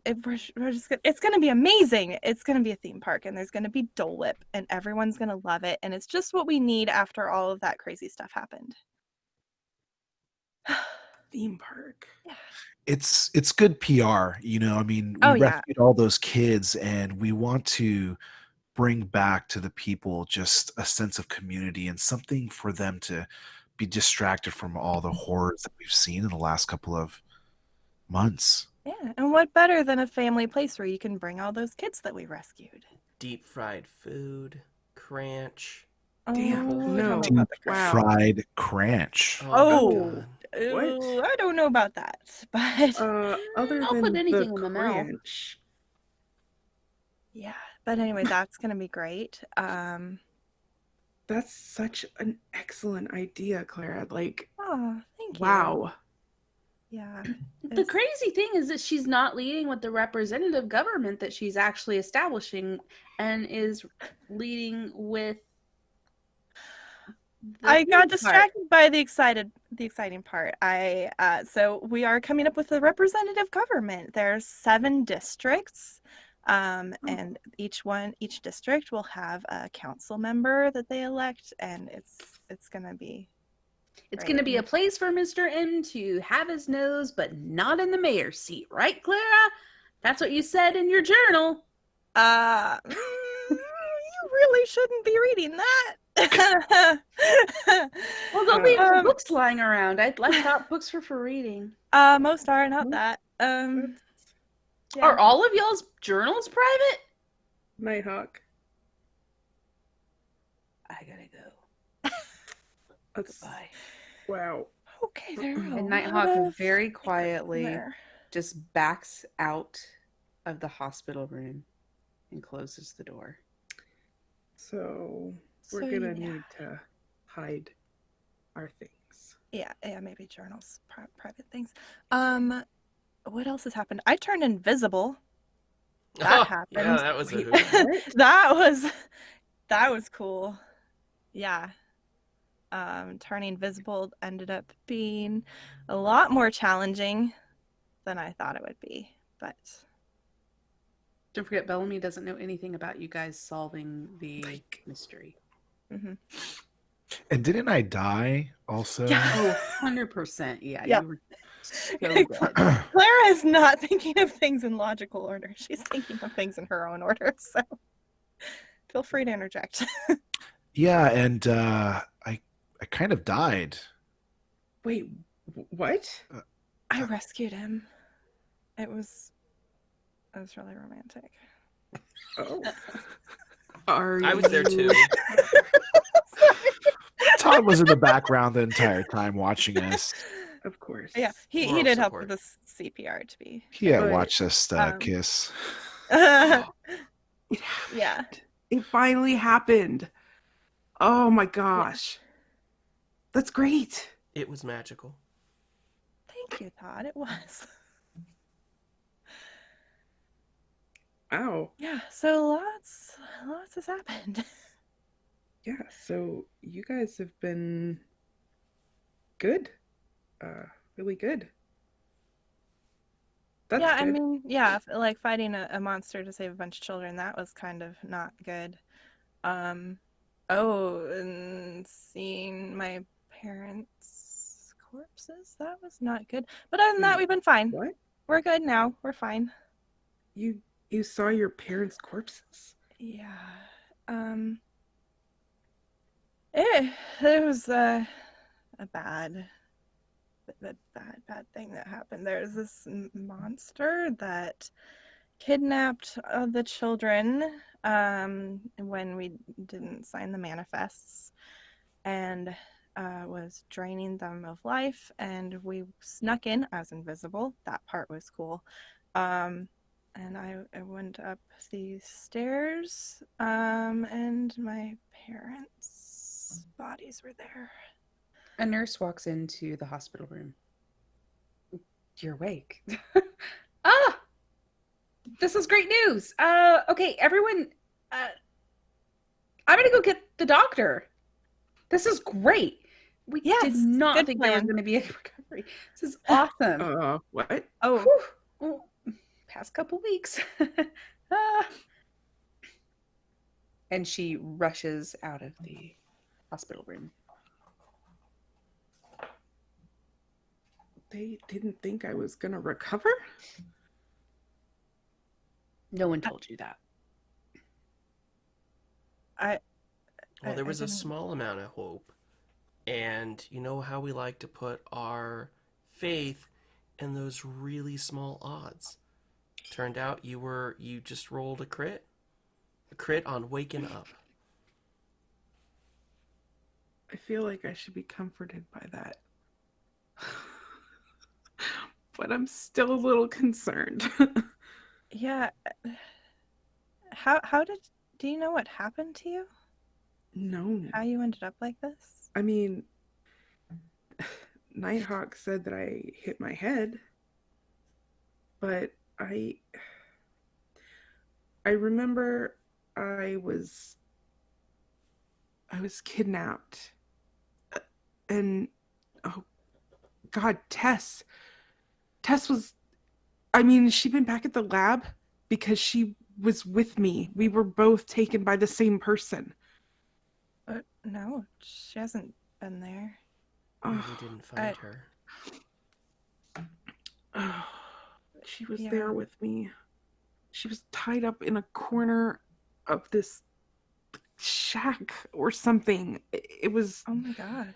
S4: It's gonna be amazing. It's gonna be a theme park, and there's gonna be Dole Whip, and everyone's gonna love it, and it's just what we need after all of that crazy stuff happened.
S3: Theme park.
S4: Yeah.
S5: It's good PR, you know. I mean, we
S4: Oh, yeah.
S5: rescued all those kids, and we want to bring back to the people just a sense of community and something for them to be distracted from all the horrors that we've seen in the last couple of months.
S4: Yeah, and what better than a family place where you can bring all those kids that we rescued?
S2: Deep fried food, cranch.
S3: Damn,
S4: Oh, I
S3: no.
S4: don't know
S5: Deep
S4: about the crunch.
S3: Wow.
S5: fried cranch.
S4: Oh,
S2: God.
S3: What?
S4: ooh, I don't know about that, but
S3: Other
S6: I'll
S3: than
S6: put anything
S3: the
S6: in my mouth.
S3: crunch.
S4: yeah. But anyway, that's gonna be great.
S3: That's such an excellent idea, Clara. Like,
S4: Oh, thank you.
S3: wow.
S4: Yeah.
S6: The
S4: It's-
S6: crazy thing is that she's not leading with the representative government that she's actually establishing, and is leading with the
S4: I got
S6: theme park.
S4: distracted by the exciting part. So we are coming up with a representative government. There's 7 districts, and each district will have a council member that they elect, and it's gonna be
S6: It's
S4: great.
S6: going to be a place for Mr. M to have his nose, but not in the mayor's seat, right, Clara? That's what you said in your journal.
S4: You really shouldn't be reading that.
S6: Well, don't leave
S4: Um,
S6: books lying around. I thought books were for reading.
S4: Most are not that.
S3: That's
S4: Yeah.
S6: Are all of y'all's journals private?
S3: Nighthawk.
S6: I gotta go.
S3: That's
S6: Goodbye.
S3: wow.
S4: Okay, there are a
S1: And
S4: lot
S1: Nighthawk
S4: of
S1: very
S4: secrets in
S1: quietly
S4: there.
S1: just backs out of the hospital room and closes the door.
S3: So we're
S4: So,
S3: gonna
S4: yeah.
S3: need to hide our things.
S4: Yeah, maybe journals, private things. What else has happened? I turned invisible. That
S2: Oh,
S4: happened.
S2: yeah, that was a
S3: Wait,
S2: hoot.
S3: what?
S4: that was cool. Yeah. Turning visible ended up being a lot more challenging than I thought it would be, but
S1: Don't forget, Bellamy doesn't know anything about you guys solving the mystery.
S4: mhm.
S5: And didn't I die also?
S4: Yeah.
S1: Oh, 100%. Yeah,
S4: Yep.
S1: you were so good.
S4: Clara is not thinking of things in logical order. She's thinking of things in her own order. So feel free to interject.
S5: Yeah, and I kind of died.
S3: Wait, what?
S4: I rescued him. It was really romantic.
S3: Oh. Are
S2: I was there too.
S5: Todd was in the background the entire time watching us.
S3: Of course.
S4: Yeah, he
S2: Moral
S4: did help
S2: support.
S4: with the CPR to be.
S5: He had
S3: But,
S5: watched us
S4: um,
S5: kiss.
S3: It
S4: Yeah.
S3: happened. It finally happened. Oh my gosh. That's great.
S2: It was magical.
S4: Thank you, Todd. It was.
S3: Wow.
S4: Yeah, so lots has happened.
S3: Yeah, so you guys have been good. Really good. That's
S4: yeah,
S3: good.
S4: I mean, yeah, like fighting a monster to save a bunch of children, that was kind of not good. Oh, and seeing my parents' corpses, that was not good. But other than that,
S3: Wait,
S4: we've been fine.
S3: what?
S4: We're good now. We're fine.
S3: You saw your parents' corpses?
S4: Yeah. It was a bad thing that happened. There's this monster that kidnapped the children when we didn't sign the manifests, and was draining them of life, and we snuck in. I was invisible. That part was cool. And I went up these stairs, and my parents' bodies were there.
S1: A nurse walks into the hospital room. You're awake. Ah, this is great news. Okay, everyone, uh, I'm gonna go get the doctor. This is great. We did
S4: Yes,
S1: not
S4: good
S1: think there was
S4: plan.
S1: going to be a recovery. This is awesome.
S3: What?
S4: Oh,
S1: Whew. Well, past couple weeks. Ah. And she rushes out of the hospital room.
S3: They didn't think I was gonna recover?
S1: No one told you that.
S2: Well, there was a
S4: didn't-
S2: small amount of hope. And you know how we like to put our faith in those really small odds. Turned out you just rolled a crit. A crit on waking up.
S3: I feel like I should be comforted by that. But I'm still a little concerned.
S4: yeah. Do you know what happened to you?
S3: No.
S4: How you ended up like this?
S3: I mean, Nighthawk said that I hit my head, but I remember I was kidnapped. And oh God, Tess was, I mean, has she been back at the lab? Because she was with me. We were both taken by the same person.
S4: No, she hasn't been there.
S2: We didn't find her.
S3: She was
S4: Yeah.
S3: there with me. She was tied up in a corner of this shack or something. It was.
S4: Oh my God.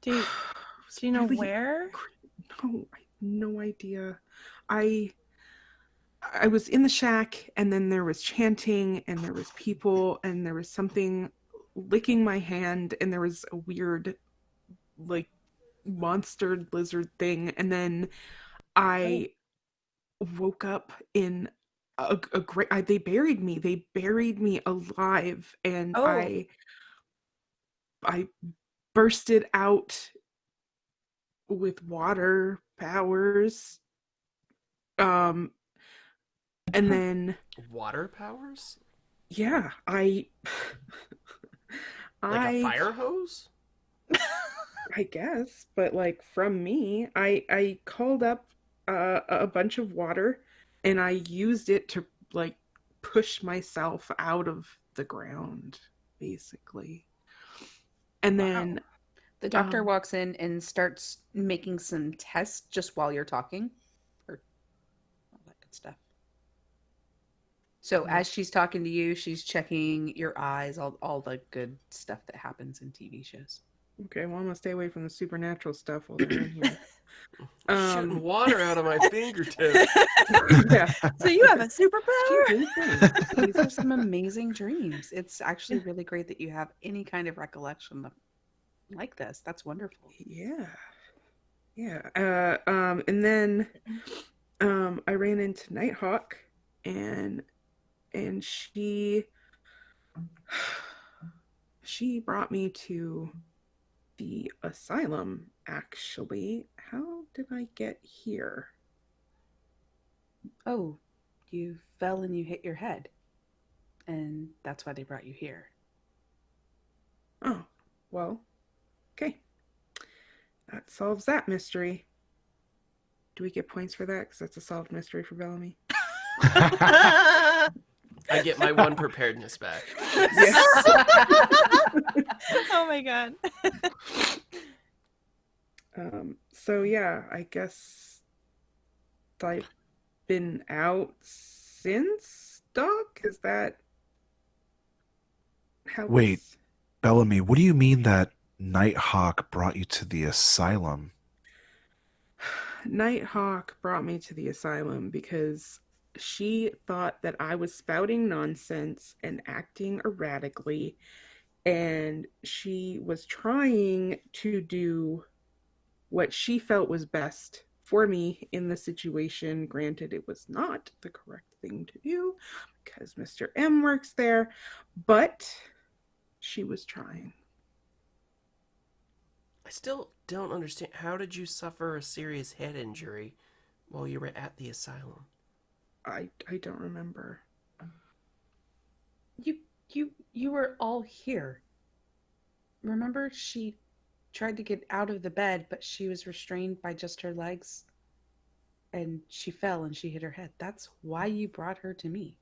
S4: Do
S3: it was
S4: you know
S3: really
S4: where?
S3: No, I have no idea. I was in the shack, and then there was chanting, and there was people, and there was something licking my hand, and there was a weird, like, monster lizard thing, and then I woke up in a great. They buried me. They buried me alive, and
S4: Oh.
S3: I bursted out with water powers. And then
S2: Water powers?
S3: yeah,
S2: Like a fire hose?
S3: I guess, but like from me, I called up a bunch of water, and I used it to like push myself out of the ground, basically. And then
S1: The doctor walks in and starts making some tests just while you're talking. Or all that good stuff. So as she's talking to you, she's checking your eyes, all the good stuff that happens in TV shows.
S3: okay, well, I'm gonna stay away from the supernatural stuff while they're in here.
S2: Shooting water out of my fingertips.
S3: Yeah.
S4: So you have a superpower?
S1: These are some amazing dreams. It's actually really great that you have any kind of recollection like this. That's wonderful.
S3: Yeah. And then I ran into Nighthawk, and she brought me to the asylum. Actually, how did I get here?
S1: Oh, you fell and you hit your head. And that's why they brought you here.
S3: Oh, well, okay, that solves that mystery. Do we get points for that? Because that's a solved mystery for Bellamy.
S2: I get my one preparedness back.
S3: Yes.
S4: Oh my God.
S3: So yeah, I guess I've been out since, Doc? Is that how?
S5: Wait. Bellamy, what do you mean that Nighthawk brought you to the asylum?
S3: Nighthawk brought me to the asylum because she thought that I was spouting nonsense and acting erratically, and she was trying to do what she felt was best for me in the situation. Granted, it was not the correct thing to do because Mr. M works there, but she was trying.
S2: I still don't understand. How did you suffer a serious head injury while you were at the asylum?
S3: I don't remember.
S1: You were all here. Remember, she tried to get out of the bed, but she was restrained by just her legs, and she fell and she hit her head. That's why you brought her to me.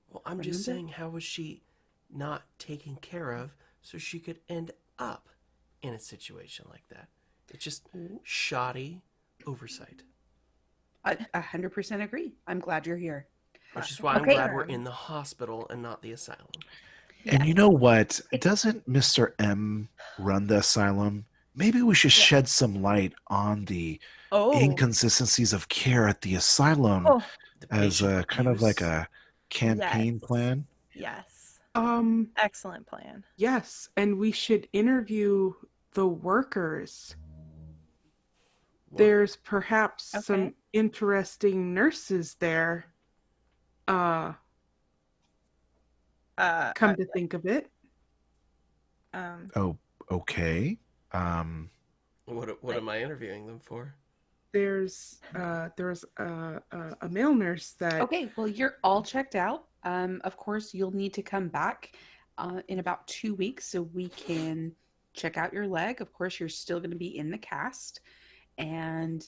S2: Well, I'm just
S1: Remember?
S2: saying, how was she not taken care of so she could end up in a situation like that? It's just shoddy oversight.
S1: I 100% agree. I'm glad you're here.
S2: Which is why I'm
S1: Okay.
S2: glad we're in the hospital and not the asylum.
S5: And you know what? Doesn't Mr. M run the asylum? Maybe we should shed some light on the inconsistencies of care at the asylum
S4: Oh,
S2: The
S5: as
S2: patient
S5: a kind of like
S2: abuse.
S5: a campaign
S4: Yes.
S5: plan.
S4: yes.
S3: Um,
S4: Excellent plan.
S3: yes, and we should interview the workers.
S2: What?
S3: There's perhaps some
S4: Okay.
S3: interesting nurses there. Come to think of it.
S5: Oh, okay.
S2: What am I interviewing them for?
S3: There's a male nurse that
S1: Okay, well, you're all checked out. Of course, you'll need to come back in about 2 weeks so we can check out your leg. Of course, you're still going to be in the cast. And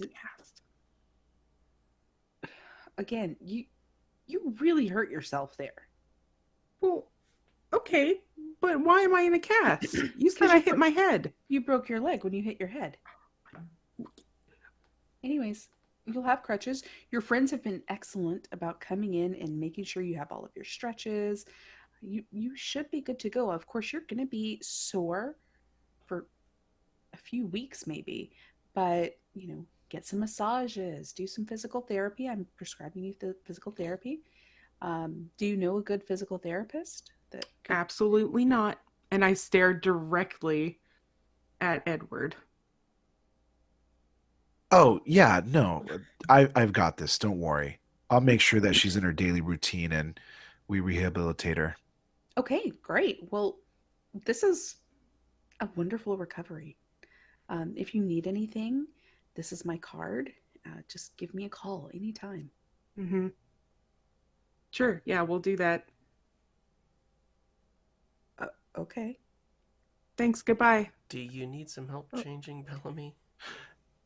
S1: again, you really hurt yourself there.
S3: Well, okay, but why am I in a cast? You said I hit my head.
S1: You broke your leg when you hit your head. Anyways, you'll have crutches. Your friends have been excellent about coming in and making sure you have all of your stretches. You should be good to go. Of course, you're going to be sore for a few weeks maybe, but get some massages, do some physical therapy. I'm prescribing you the physical therapy. Do you know a good physical therapist that could...
S3: Absolutely not. And I stared directly at Edward.
S5: Oh, yeah, no. I've got this. Don't worry. I'll make sure that she's in her daily routine and we rehabilitate her.
S1: Okay, great. Well, this is a wonderful recovery. If you need anything, this is my card. Just give me a call anytime.
S3: Mm-hmm. Sure, yeah, we'll do that.
S1: Okay.
S3: Thanks, goodbye.
S2: Do you need some help changing, Bellamy?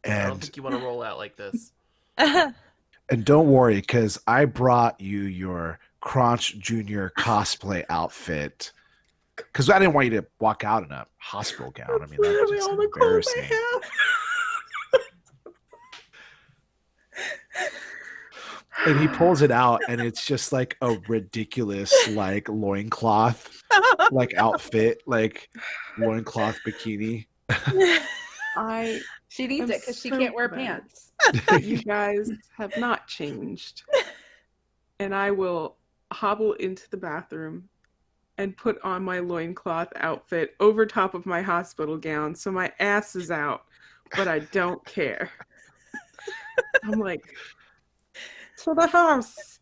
S2: I don't
S5: And
S2: think you want to roll out like this.
S5: and don't worry, because I brought you your Crunch Junior cosplay outfit. Because I didn't want you to walk out in a hospital gown. I mean, that's
S3: Literally
S5: just
S3: all the clothes I
S5: embarrassing.
S3: have.
S5: And he pulls it out, and it's just like a ridiculous, like loincloth, like outfit, like loincloth bikini.
S1: She needs
S3: I'm
S1: it because she
S3: so
S1: can't wear
S3: glad.
S1: pants.
S3: You guys have not changed. And I will hobble into the bathroom and put on my loincloth outfit over top of my hospital gown so my ass is out, but I don't care. I'm like, to the house.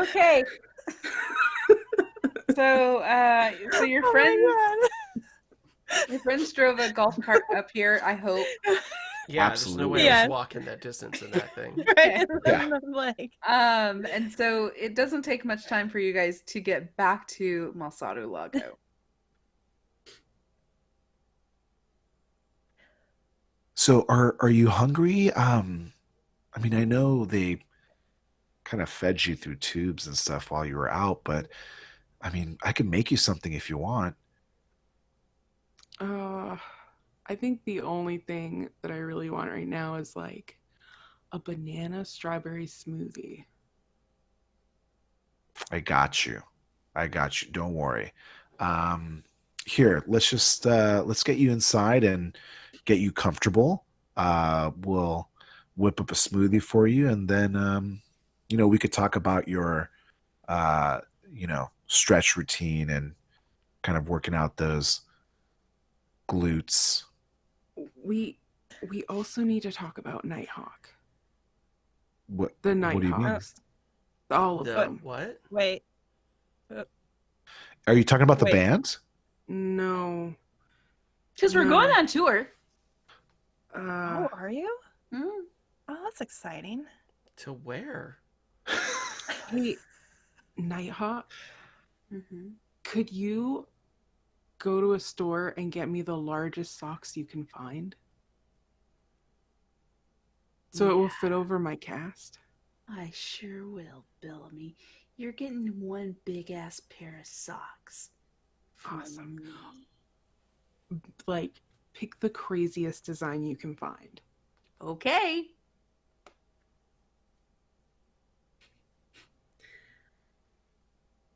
S1: Okay. So your friends drove a golf cart up here, I hope.
S2: Yeah,
S5: Absolutely.
S2: there's no way I
S4: Yeah.
S2: was walking that distance in that thing.
S4: Right.
S5: Yeah.
S4: Like,
S1: And so it doesn't take much time for you guys to get back to Malsado Lago.
S5: So are you hungry? I mean, I know they kind of fed you through tubes and stuff while you were out, but I mean, I can make you something if you want.
S3: I think the only thing that I really want right now is like a banana strawberry smoothie.
S5: I got you. Don't worry. Here, let's get you inside and get you comfortable. We'll whip up a smoothie for you, and then we could talk about your stretch routine and kind of working out those glutes.
S3: We also need to talk about Nighthawk.
S5: What
S3: The
S5: what do you mean?
S3: Nighthawks. All of
S2: The
S3: them.
S2: what?
S4: wait.
S5: Are you talking about the
S4: Wait.
S5: band?
S3: No.
S6: Because we're
S3: No.
S6: going on tour.
S4: Oh, are you?
S6: Mm.
S4: Oh, that's exciting.
S2: To where?
S3: Hey, Nighthawk,
S6: Mm-hmm.
S3: could you go to a store and get me the largest socks you can find? So it will fit over my cast?
S6: I sure will, Bellamy. You're getting one big ass pair of socks. From
S3: Awesome.
S6: me.
S3: Like, pick the craziest design you can find.
S6: Okay.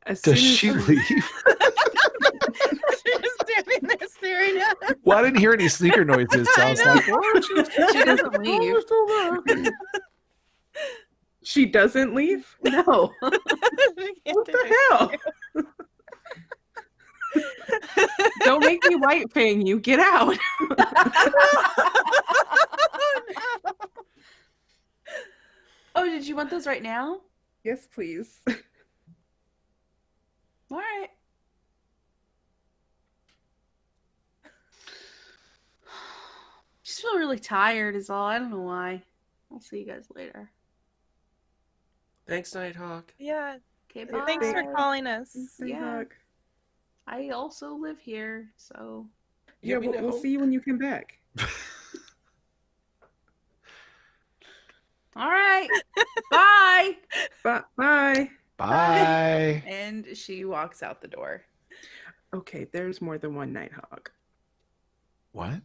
S3: As
S5: Does
S3: soon as
S5: she leave?
S4: She's just standing there staring at us.
S5: Well, I didn't hear any sneaker noises, so I was like, "Oh,
S6: She doesn't leave.
S3: She doesn't leave?
S6: No.
S3: What the hell? Don't make me white fang you. Get out.
S6: Oh, did you want those right now?
S3: Yes, please.
S6: All right. Just feel really tired is all. I don't know why. I'll see you guys later.
S2: Thanks, Nighthawk.
S4: Yeah.
S6: Okay, bye.
S4: Thanks for calling us.
S6: Yeah. I also live here, so.
S3: Yeah,
S2: we
S3: we'll
S2: know.
S3: see you when you come back.
S6: All right. Bye.
S3: Bye.
S5: bye."
S1: And she walks out the door.
S3: Okay, there's more than one Nighthawk.
S5: What?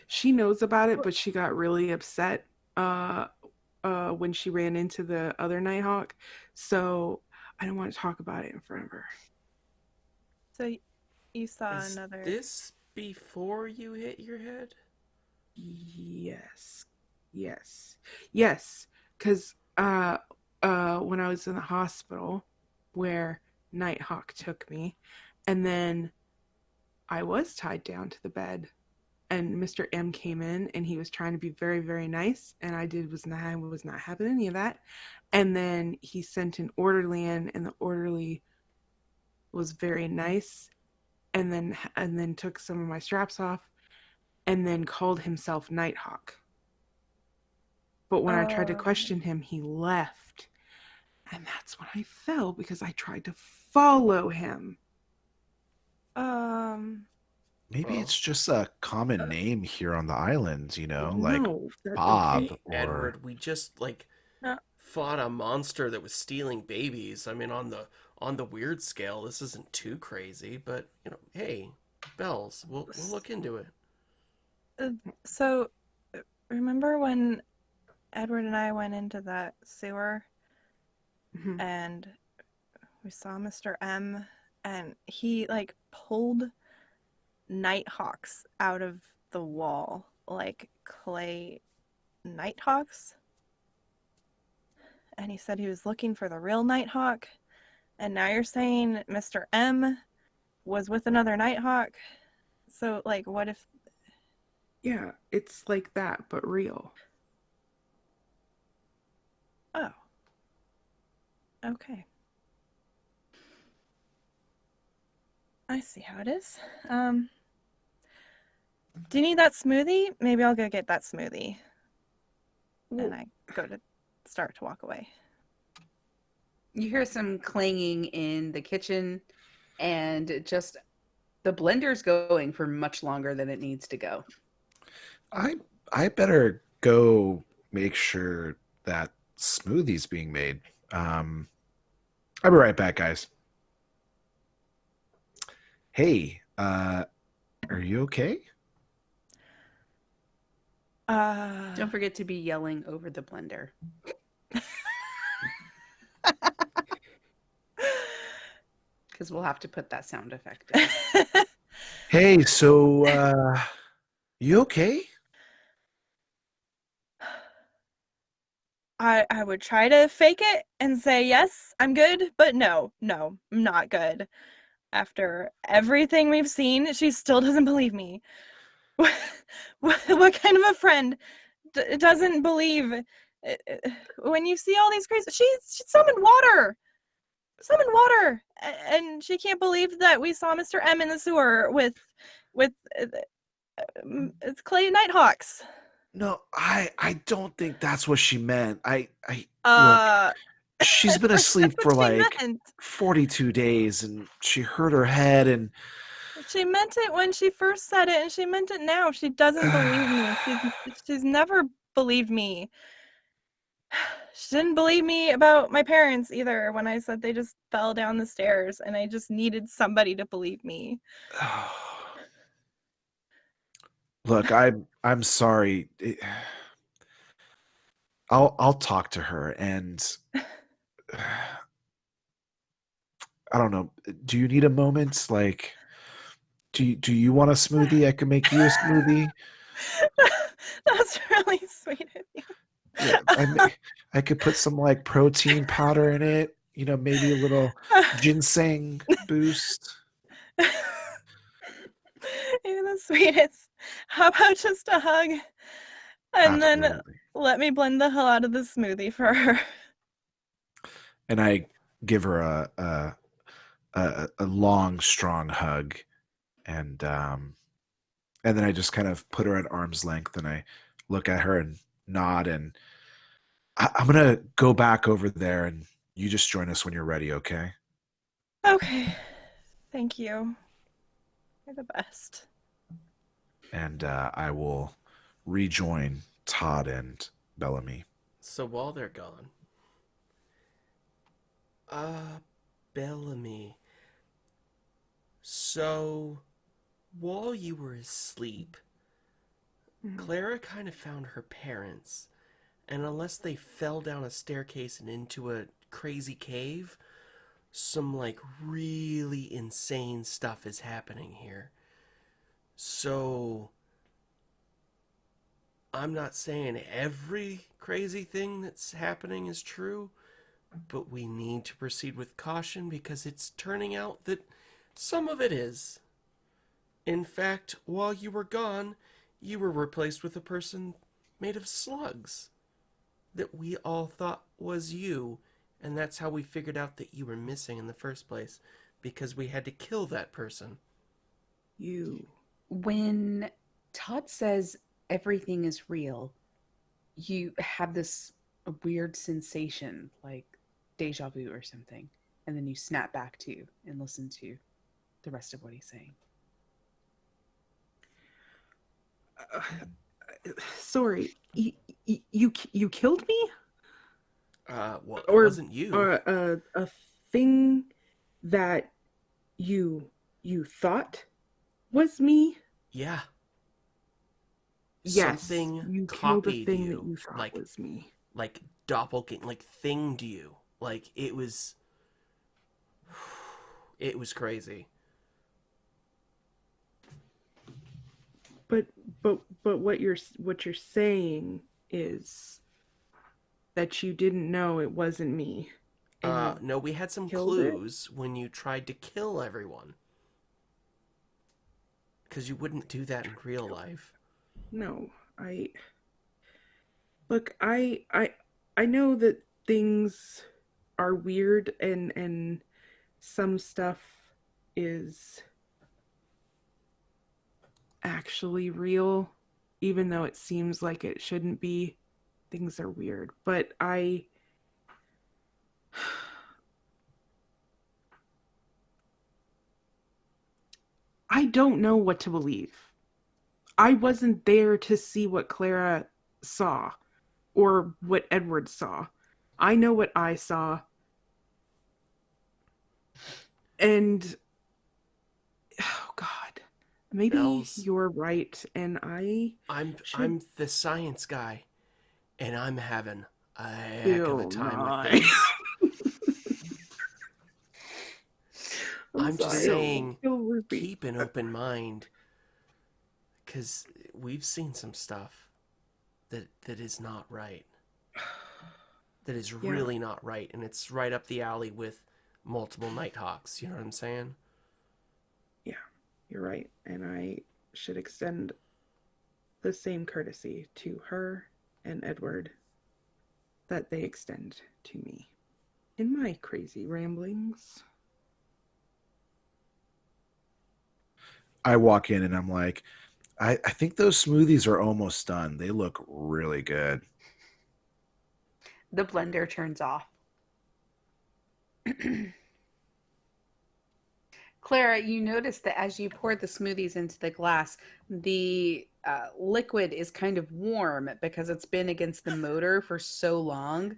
S3: She knows about it, but she got really upset when she ran into the other Nighthawk. So I don't want to talk about it in front of her.
S4: So you saw
S2: Is
S4: another.
S2: this before you hit your head?
S3: Yes. Because when I was in the hospital where Nighthawk took me, and then I was tied down to the bed, and Mr. M came in and he was trying to be very, very nice, and I was not having any of that. And then he sent an orderly in, and the orderly was very nice, and then took some of my straps off, and then called himself Nighthawk. But when I tried to question him, he left. And that's when I fell, because I tried to follow him.
S5: Maybe
S2: Well,
S5: it's just a common name here on the islands, like
S3: No,
S5: Bob
S2: Hey,
S5: or
S2: Edward, we just
S4: Uh.
S2: fought a monster that was stealing babies. I mean, on the weird scale, this isn't too crazy, but hey, Bells, we'll look into it.
S4: So remember when Edward and I went into that sewer
S3: Mhm.
S4: and we saw Mr. M, and he like pulled Nighthawks out of the wall, like clay Nighthawks. And he said he was looking for the real Nighthawk. And now you're saying Mr. M was with another Nighthawk. So like, what if?
S3: Yeah, it's like that, but real.
S4: Oh. Okay. I see how it is. Do you need that smoothie? Maybe I'll go get that smoothie. And I go to start to walk away.
S1: You hear some clanging in the kitchen, and just the blender's going for much longer than it needs to go.
S5: I better go make sure that smoothie's being made. I'll be right back, guys. Hey, are you okay?
S1: Don't forget to be yelling over the blender. Because we'll have to put that sound effect in.
S5: Hey, so you okay?
S4: I would try to fake it and say, yes, I'm good, but no, I'm not good. After everything we've seen, she still doesn't believe me. What kind of a friend doesn't believe when you see all these crazy? She summoned water. summon water, and she can't believe that we saw Mr. M in the sewer with it's Clay Nighthawks.
S5: No, I don't think that's what she meant. I look,
S4: Uh,
S5: she's
S4: at
S5: been
S4: first that's
S5: asleep
S4: what
S5: for
S4: she
S5: like
S4: meant.
S5: 42 days and she hurt her head and
S4: She meant it when she first said it, and she meant it now. She doesn't believe me. She's never believed me. She didn't believe me about my parents either when I said they just fell down the stairs, and I just needed somebody to believe me.
S5: look, I'm sorry. I'll talk to her and I don't know. Do you need a moment? Like, do you want a smoothie? I can make you a smoothie.
S4: That's really sweet of you.
S5: Yeah, I could put some like protein powder in it. You know, maybe a little ginseng boost.
S4: You're the sweetest. How about just a hug? And then
S5: Absolutely.
S4: let me blend the hell out of the smoothie for her.
S5: And I give her a long, strong hug, and then I just kind of put her at arm's length, and I look at her and nod, and I'm gonna go back over there, and you just join us when you're ready, okay?
S4: Okay. Thank you. You're the best.
S5: And I will rejoin Todd and Bellamy.
S2: So while they're gone, Bellamy. So while you were asleep, Clara kind of found her parents, and unless they fell down a staircase and into a crazy cave, some like really insane stuff is happening here. So I'm not saying every crazy thing that's happening is true, but we need to proceed with caution because it's turning out that some of it is. In fact, while you were gone, you were replaced with a person made of slugs that we all thought was you, and that's how we figured out that you were missing in the first place, because we had to kill that person.
S3: You.
S1: When Todd says everything is real, you have this weird sensation like deja vu or something. And then you snap back to and listen to the rest of what he's saying.
S3: Sorry, you killed me,
S2: Well, it
S3: or
S2: wasn't you.
S3: a thing that you thought was me.
S2: Yeah.
S3: Yes,
S2: Something
S3: you killed a
S2: copied
S3: thing that
S2: you,
S3: you thought was me.
S2: like doppelganger, like thinged you. Like it was crazy.
S3: But what you're saying is that you didn't know it wasn't me. And
S2: No, we had some
S3: killed it?
S2: clues when you tried to kill everyone. Because you wouldn't do that in real life.
S3: No, look, I know that things are weird and some stuff is actually real, even though it seems like it shouldn't be. Things are weird, but I don't know what to believe. I wasn't there to see what Clara saw or what Edward saw. I know what I saw. And oh god, maybe
S2: Bells,
S3: you're right and
S2: I'm the science guy, and I'm having a heck of a
S3: still
S2: time with
S3: not.
S2: this. I'm just
S3: sorry.
S2: saying,
S3: Still repeat.
S2: keep an open mind, because we've seen some stuff that is not right. That is
S3: Yeah.
S2: really not right, and it's right up the alley with multiple Nighthawks. You know what I'm saying?
S3: Yeah, you're right. And I should extend the same courtesy to her and Edward that they extend to me. in my crazy ramblings.
S5: I walk in and I'm like, I think those smoothies are almost done. They look really good.
S1: The blender turns off. Clara, you notice that as you pour the smoothies into the glass, the liquid is kind of warm because it's been against the motor for so long.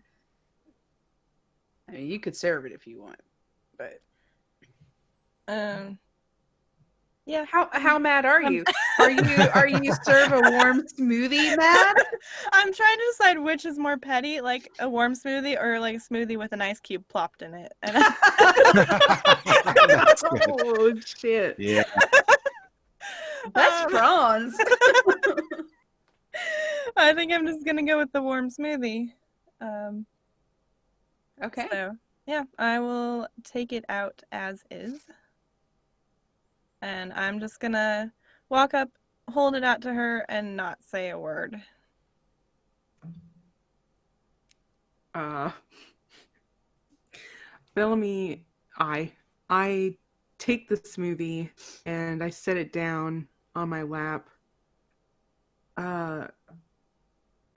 S1: I mean, you could serve it if you want, but
S4: Yeah.
S1: how mad are you? Are you serve a warm smoothie mad?
S4: I'm trying to decide which is more petty, like a warm smoothie or like a smoothie with an ice cube plopped in it. And
S5: That's good.
S3: Oh shit!
S5: Yeah.
S6: Best prawns.
S4: I think I'm just gonna go with the warm smoothie.
S1: Okay.
S4: So yeah, I will take it out as is. And I'm just gonna walk up, hold it out to her, and not say a word.
S3: Bellamy, I take the smoothie and I set it down on my lap.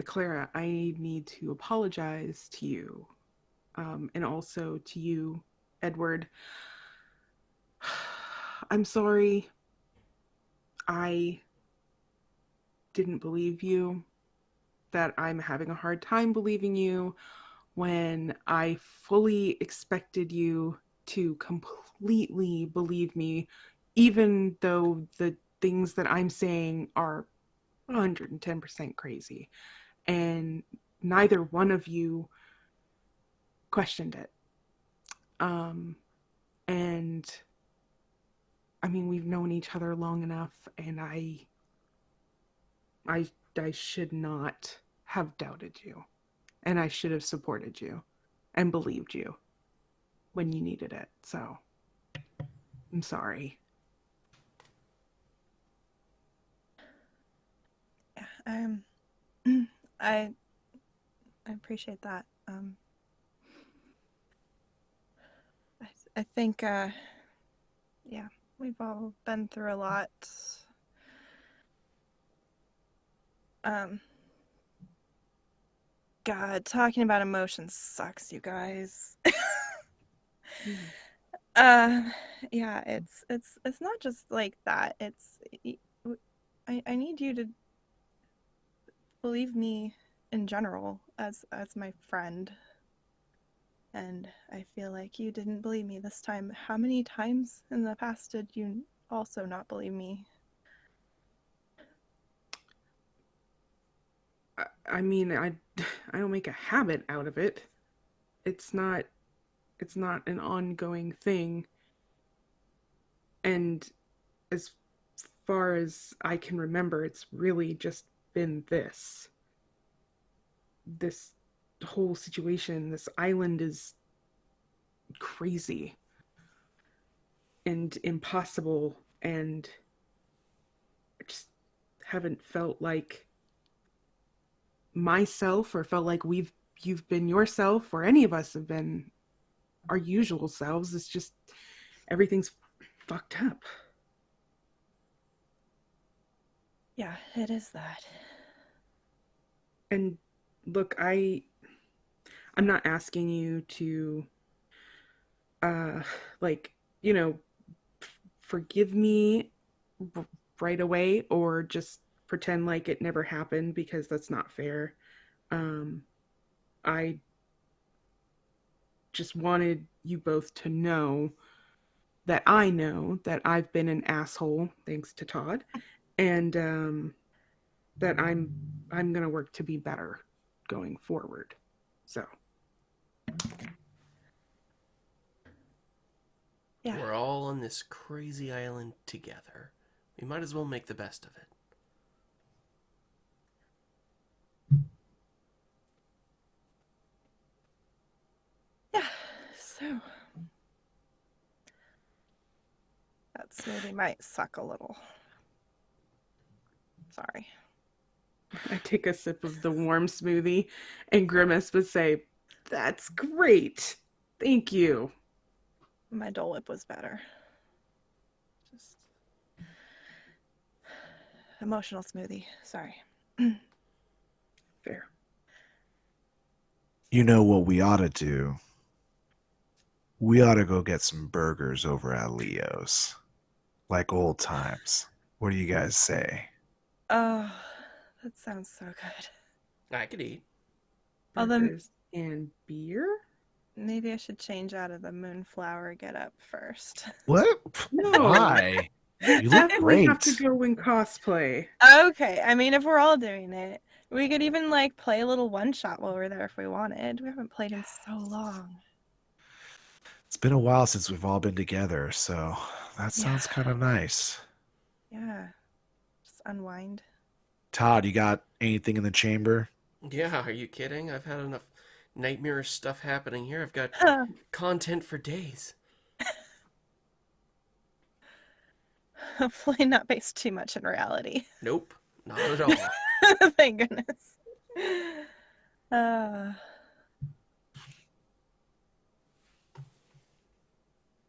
S3: Clara, I need to apologize to you, and also to you, Edward. I'm sorry. I didn't believe you. That I'm having a hard time believing you when I fully expected you to completely believe me, even though the things that I'm saying are 110% crazy. And neither one of you questioned it. And I mean, we've known each other long enough, and I should not have doubted you. And I should have supported you and believed you when you needed it. So I'm sorry.
S4: I appreciate that. I think yeah, we've all been through a lot. God, talking about emotions sucks, you guys. Yeah, it's not just like that. I need you to believe me in general as my friend. And I feel like you didn't believe me this time. How many times in the past did you also not believe me?
S3: I mean, I don't make a habit out of it. It's not an ongoing thing. And as far as I can remember, it's really just been this whole situation. This island is crazy and impossible, and I just haven't felt like myself, or felt like you've been yourself, or any of us have been our usual selves. It's just everything's fucked up.
S4: Yeah, it is that.
S3: And look, I'm not asking you to like, forgive me right away, or just pretend like it never happened, because that's not fair. I just wanted you both to know that I know that I've been an asshole, thanks to Todd, and that I'm gonna work to be better going forward. So
S4: Yeah.
S2: We're all on this crazy island together. We might as well make the best of it.
S4: Yeah. So that smoothie might suck a little. Sorry.
S3: I take a sip of the warm smoothie, and Grimace would say, "That's great. Thank you.
S4: My Dole Whip was better. Just emotional smoothie. Sorry.
S3: Fair.
S5: You know what we ought to do? We ought to go get some burgers over at Leo's. Like old times. What do you guys say?
S4: Oh, that sounds so good.
S2: I could eat.
S4: Although
S3: Burgers and beer?
S4: maybe I should change out of the moonflower get up first.
S5: What?
S3: No.
S5: Why? You look
S3: Definitely have to
S5: great.
S3: go in cosplay.
S4: Okay, I mean, if we're all doing it, we could even like play a little one shot while we're there if we wanted. We haven't played in so long.
S5: It's been a while since we've all been together, so that sounds kind of nice.
S4: Yeah, just unwind.
S5: Todd, you got anything in the chamber?
S2: Yeah, are you kidding? I've had enough nightmarish stuff happening here. I've got content for days.
S4: Hopefully not based too much in reality.
S2: Nope, not at all.
S4: Thank goodness.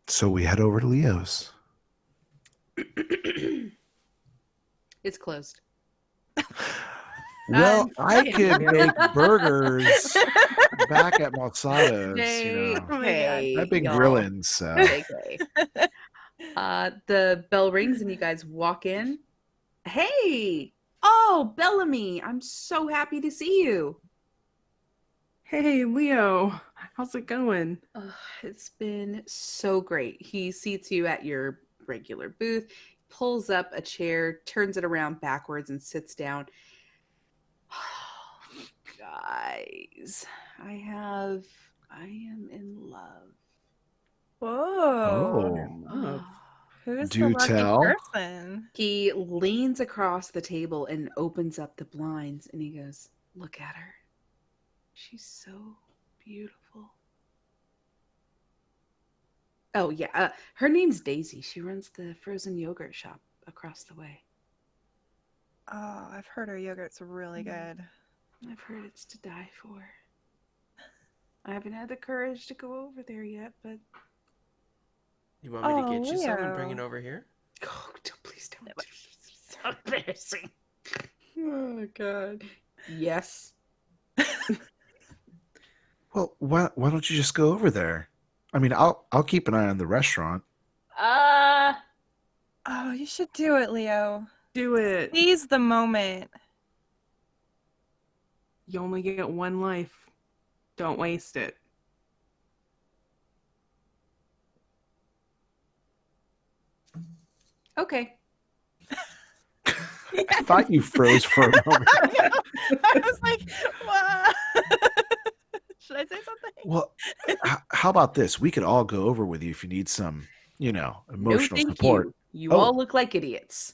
S5: So we head over to Leo's.
S1: It's closed.
S5: Well, I
S1: kidding.
S5: could make burgers back at Malsado's.
S1: Hey,
S4: Oh my
S1: hey,
S5: I've been
S1: y'all.
S5: grilling, so.
S1: Okay. The bell rings and you guys walk in. Hey! Oh, Bellamy, I'm so happy to see you.
S3: Hey, Leo. How's it going?
S1: It's been so great. He seats you at your regular booth, pulls up a chair, turns it around backwards, and sits down. Guys, I am in love.
S4: Whoa.
S3: Oh.
S4: Who's
S5: Do
S4: the lucky
S5: tell.
S4: person?
S1: He leans across the table and opens up the blinds and he goes, "Look at her. She's so beautiful." Oh, yeah. Her name's Daisy. She runs the frozen yogurt shop across the way.
S4: Oh, I've heard her yogurt's really good.
S1: I've heard it's to die for. I haven't had the courage to go over there yet, but...
S2: You want me to
S4: Oh,
S2: get you some and bring it
S4: Leo.
S2: over here?
S1: Oh, please don't. It's so embarrassing. Oh, God. Yes.
S5: Well, why don't you just go over there? I mean, I'll keep an eye on the restaurant.
S4: Oh, you should do it, Leo.
S3: Do it.
S4: Seize the moment.
S3: You only get one life. Don't waste it.
S1: Okay.
S5: I thought you froze for a moment.
S4: I was like, what? Should I say something?
S5: Well, how about this? We could all go over with you if you need some, emotional
S1: no, thank
S5: support.
S1: You, you
S5: Oh.
S1: all look like idiots.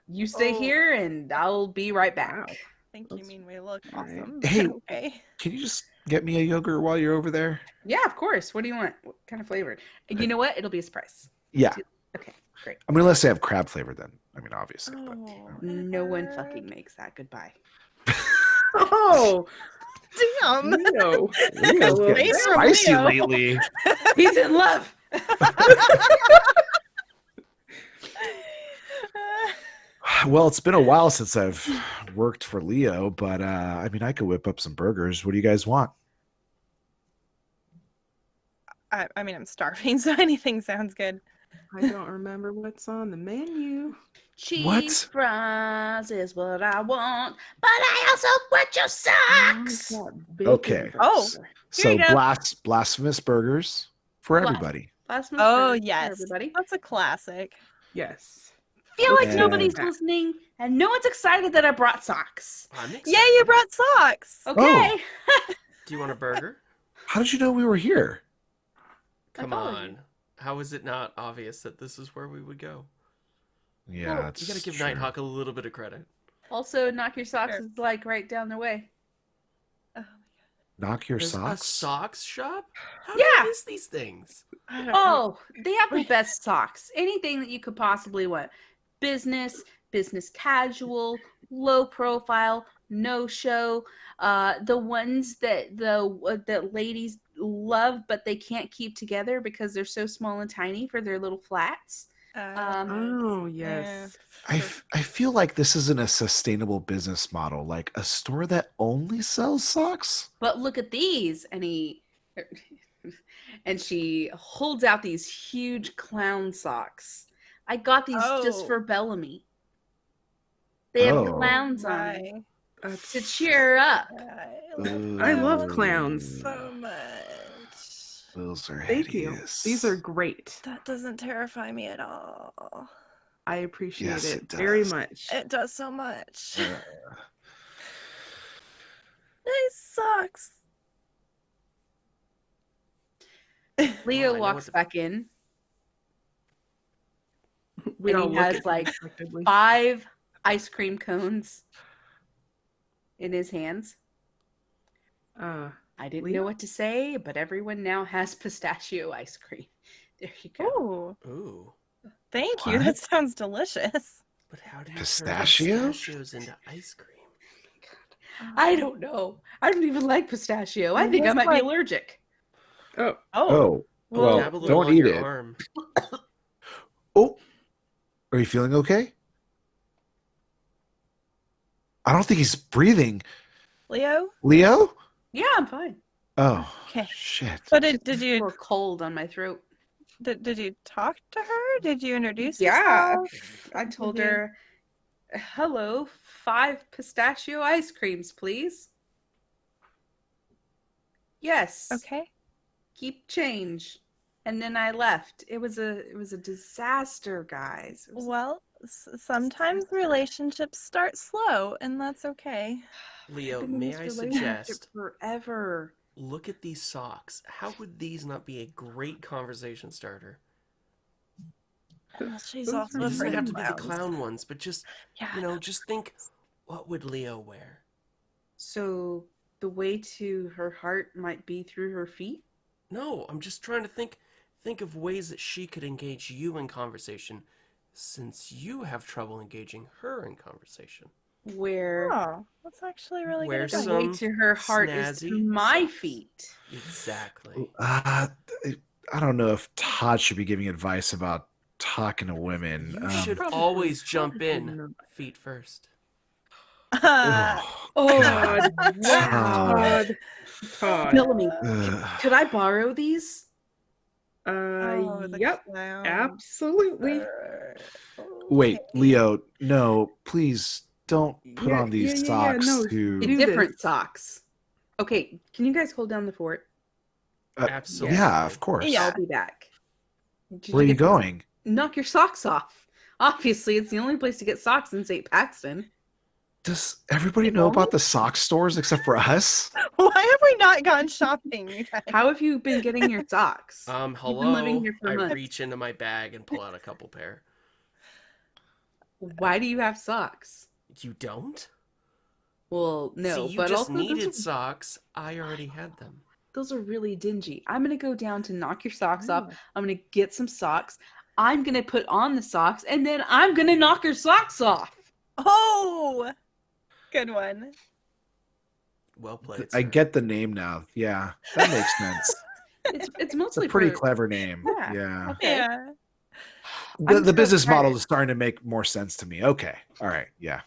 S1: You stay
S4: Oh.
S1: here and I'll be right back.
S3: Wow.
S4: I think you
S3: That's
S4: mean we look
S3: all right.
S4: awesome.
S5: Hey.
S4: but okay.
S5: Can you just get me a yogurt while you're over there?
S1: Yeah, of course. What do you want? What kind of flavor? You know what? It'll be a surprise.
S5: Yeah.
S1: Okay, great.
S5: I mean, unless they have crab flavor, then. I mean, obviously. But.
S4: Oh,
S1: No one
S4: Edward.
S1: fucking makes that. Goodbye.
S3: Oh,
S4: Damn.
S3: Leo.
S5: Leo's getting
S4: Face from
S5: spicy
S4: Leo.
S5: lately.
S1: He's in love.
S5: Well, it's been a while since I've worked for Leo, but I mean, I could whip up some burgers. What do you guys want?
S4: I mean, I'm starving, so anything sounds good.
S3: I don't remember what's on the menu.
S1: Cheese fries is what I want, but I also want your socks.
S5: Okay.
S4: Oh.
S5: So
S4: you go.
S5: blasphemous burgers for
S1: Blas-
S5: everybody.
S1: Blasphemous
S4: Oh,
S1: burgers for
S4: yes.
S1: everybody.
S4: That's a classic.
S3: Yes.
S1: Feel like
S5: And-
S1: nobody's listening and no one's excited that I brought socks.
S2: I'm excited.
S4: Yeah, you brought socks.
S1: Okay.
S2: Do you want a burger?
S5: How did you know we were here?
S2: Come
S1: followed you.
S2: on. How is it not obvious that this is where we would go?
S5: Yeah,
S1: Well,
S5: that's
S2: You gotta give
S5: true.
S2: Nighthawk a little bit of credit.
S1: Also, Knock Your Socks
S4: Sure.
S1: is like right down the way.
S4: Oh,
S5: Knock your
S2: There's a
S5: socks.
S2: socks shop? How do
S1: Yeah.
S2: you miss these things?
S4: I don't know.
S1: Oh, they have the best socks. Anything that you could possibly want. Business casual, low profile,
S6: no show. The ones that ladies love, but they can't keep together because they're so small and tiny for their little flats.
S3: Oh, yes.
S5: I feel like this isn't a sustainable business model. Like a store that only sells socks.
S6: But look at these, and she holds out these huge clown socks. I got these just
S4: Oh.
S6: for Bellamy. They have
S5: Oh.
S6: clowns on them to
S3: That's-
S6: cheer her up.
S3: I love
S5: Ooh.
S3: clowns.
S4: so much.
S5: Those are
S3: Thank you.
S5: hideous.
S3: These are great.
S4: That doesn't terrify me at all.
S3: I appreciate
S5: Yes,
S3: it
S5: it
S3: very
S5: does.
S3: much.
S4: It does so much.
S5: Uh,
S4: Nice socks.
S6: Leo
S2: I know
S6: walks
S2: what the-
S6: back in.
S3: We
S6: And
S3: all
S6: he
S3: look
S6: has,
S3: at
S6: like,
S3: unexpectedly.
S6: 5 ice cream cones in his hands. I didn't
S3: Leo?
S6: know what to say, but everyone now has pistachio ice cream. There you go.
S4: Ooh,
S2: Ooh.
S4: thank you.
S5: What?
S4: That sounds delicious.
S2: But how do you
S5: Pistachio?
S2: turn pistachios into ice cream?
S6: I don't know. I don't even like pistachio. I
S4: It
S6: think I
S4: was
S6: might
S4: like-
S6: be allergic.
S3: Oh,
S5: Oh, well,
S2: Dab a little
S5: don't
S2: on
S5: eat
S2: your
S5: it.
S2: arm.
S5: Oh, are you feeling okay? I don't think he's breathing.
S4: Leo?
S5: Leo?
S6: Yeah, I'm fine.
S5: Oh,
S4: Okay.
S5: shit.
S4: So did
S6: More
S4: you
S6: cold on my throat.
S4: did you talk to her? Did you introduce
S6: Yeah,
S4: yourself?
S6: I told
S4: Did you-
S6: her, "Hello, 5 pistachio ice creams, please." Yes.
S4: Okay.
S6: Keep change. And then I left. It was a disaster, guys. It was
S4: Well, sometimes relationships start slow, and that's okay.
S2: Leo,
S6: been in
S2: may
S6: this
S2: I
S6: relationship
S2: suggest,
S6: forever.
S2: look at these socks. How would these not be a great conversation starter?
S4: Well, she's
S3: Those
S4: also
S3: are
S2: It doesn't
S4: afraid
S2: have
S4: of
S2: to be the
S4: clowns.
S2: clown ones, but just,
S4: Yeah.
S2: just think, what would Leo wear?
S6: So the way to her heart might be through her feet?
S2: No, I'm just trying to think of ways that she could engage you in conversation, since you have trouble engaging her in conversation.
S6: Where
S4: Oh, that's actually really
S2: Where
S4: good
S6: the
S4: advice.
S6: way
S2: some
S6: to her heart is through
S2: snazzy
S6: my
S2: socks.
S6: feet.
S2: Exactly.
S5: I don't know if Todd should be giving advice about talking to women.
S2: You should
S3: Probably
S2: always
S3: should.
S2: jump
S3: Probably
S2: in
S3: shouldn't.
S2: feet first.
S5: Oh,
S6: Oh,
S5: God.
S6: wow.
S3: Todd.
S6: Bellamy,
S5: Ugh.
S6: could I borrow these?
S4: Oh, the
S3: Yep,
S4: clown.
S3: absolutely.
S5: Wait,
S4: Okay.
S5: Leo, no, please don't put
S3: Yeah,
S5: on these
S3: yeah,
S5: socks
S3: no,
S5: to.
S3: do
S6: Different
S3: this.
S6: socks. Okay, can you guys hold down the fort?
S2: Absolutely.
S5: Yeah, of course.
S4: Yeah.
S6: I'll be back. Did
S5: Where are you
S6: get some-
S5: going?
S6: Knock your socks off. Obviously, it's the only place to get socks in St. Paxton.
S5: Does everybody know about the sock stores except for us?
S4: Why have we not gone shopping, you guys?
S6: How have you been getting your socks? You've been
S2: Hello.
S6: living here for
S2: I
S6: months.
S2: reach into my bag and pull out a couple pair.
S6: Why do you have socks?
S2: You don't?
S6: Well, no,
S2: See, you
S6: but
S2: just
S6: also
S2: needed socks. I already had them.
S6: those are really dingy. I'm gonna go down to knock your socks off.
S3: Oh.
S6: I'm gonna get some socks. I'm gonna put on the socks, and then I'm gonna knock your socks off.
S4: Oh, good one.
S2: Well played.
S5: I
S2: sir.
S5: get the name now. Yeah, that makes sense.
S6: It's
S5: It's
S6: mostly
S5: a pretty
S6: for-
S5: clever name.
S6: Yeah.
S5: Yeah.
S6: Okay.
S4: Yeah.
S5: The
S6: I'm so
S5: business model
S6: excited.
S5: is starting to make more sense to me. Okay. All right. Yeah.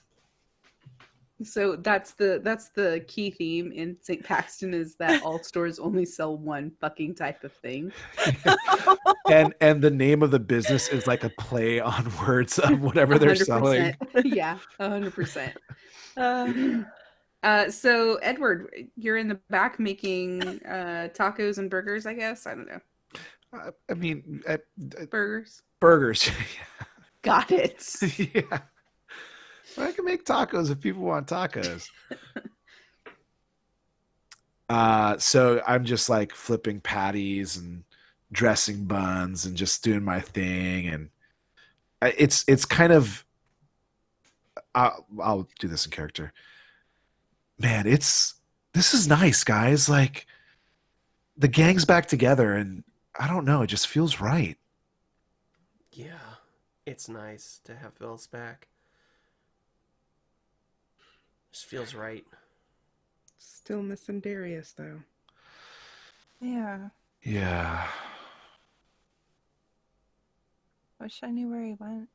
S6: So that's the key theme in St. Paxton is that all stores only sell one fucking type of thing.
S5: And the name of the business is like a play on words of whatever they're
S6: 100%.
S5: selling.
S6: Yeah, 100%.
S4: Uh,
S6: So Edward, you're in the back making tacos and burgers, I guess. I don't know.
S5: I mean,
S6: Burgers.
S5: burgers.
S6: Got it.
S5: Yeah. I can make tacos if people want tacos. So I'm just like flipping patties and dressing buns and just doing my thing, and it's kind of. I'll do this in character. Man, this is nice, guys. Like the gang's back together, and I don't know, it just feels right.
S2: Yeah, it's nice to have Phyllis back. This feels right.
S3: Still missing Darius, though.
S4: Yeah.
S5: Yeah.
S4: Wish I knew where he went.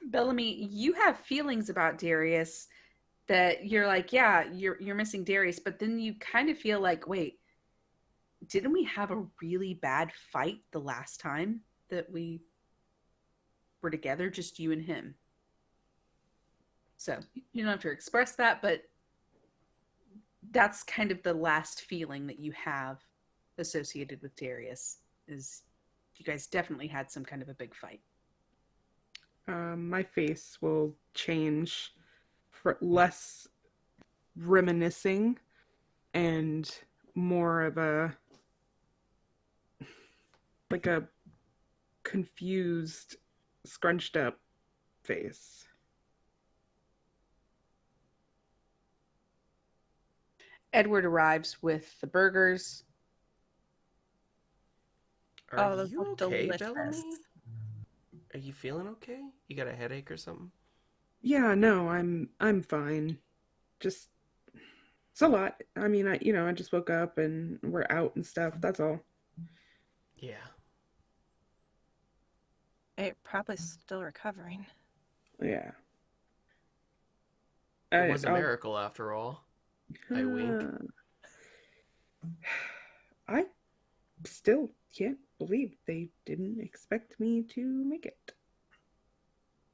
S1: Bellamy, you have feelings about Darius that you're like, yeah, you're missing Darius, but then you kind of feel like, wait, didn't we have a really bad fight the last time that we were together, just you and him? So you don't have to express that, but that's kind of the last feeling that you have associated with Darius, is you guys definitely had some kind of a big fight.
S3: My face will change for less reminiscing and more of a like a confused, scrunched up face.
S1: Edward arrives with the burgers.
S2: Are
S4: those
S2: you
S4: look
S2: okay,
S4: delicious.
S2: Bellamy? Are you feeling okay? You got a headache or something?
S3: Yeah, no, I'm fine. Just it's a lot. I mean, I just woke up and we're out and stuff. That's all.
S2: Yeah.
S4: It probably still recovering.
S3: Yeah.
S2: It was a miracle after all. I wink.
S3: I still can't believe they didn't expect me to make it.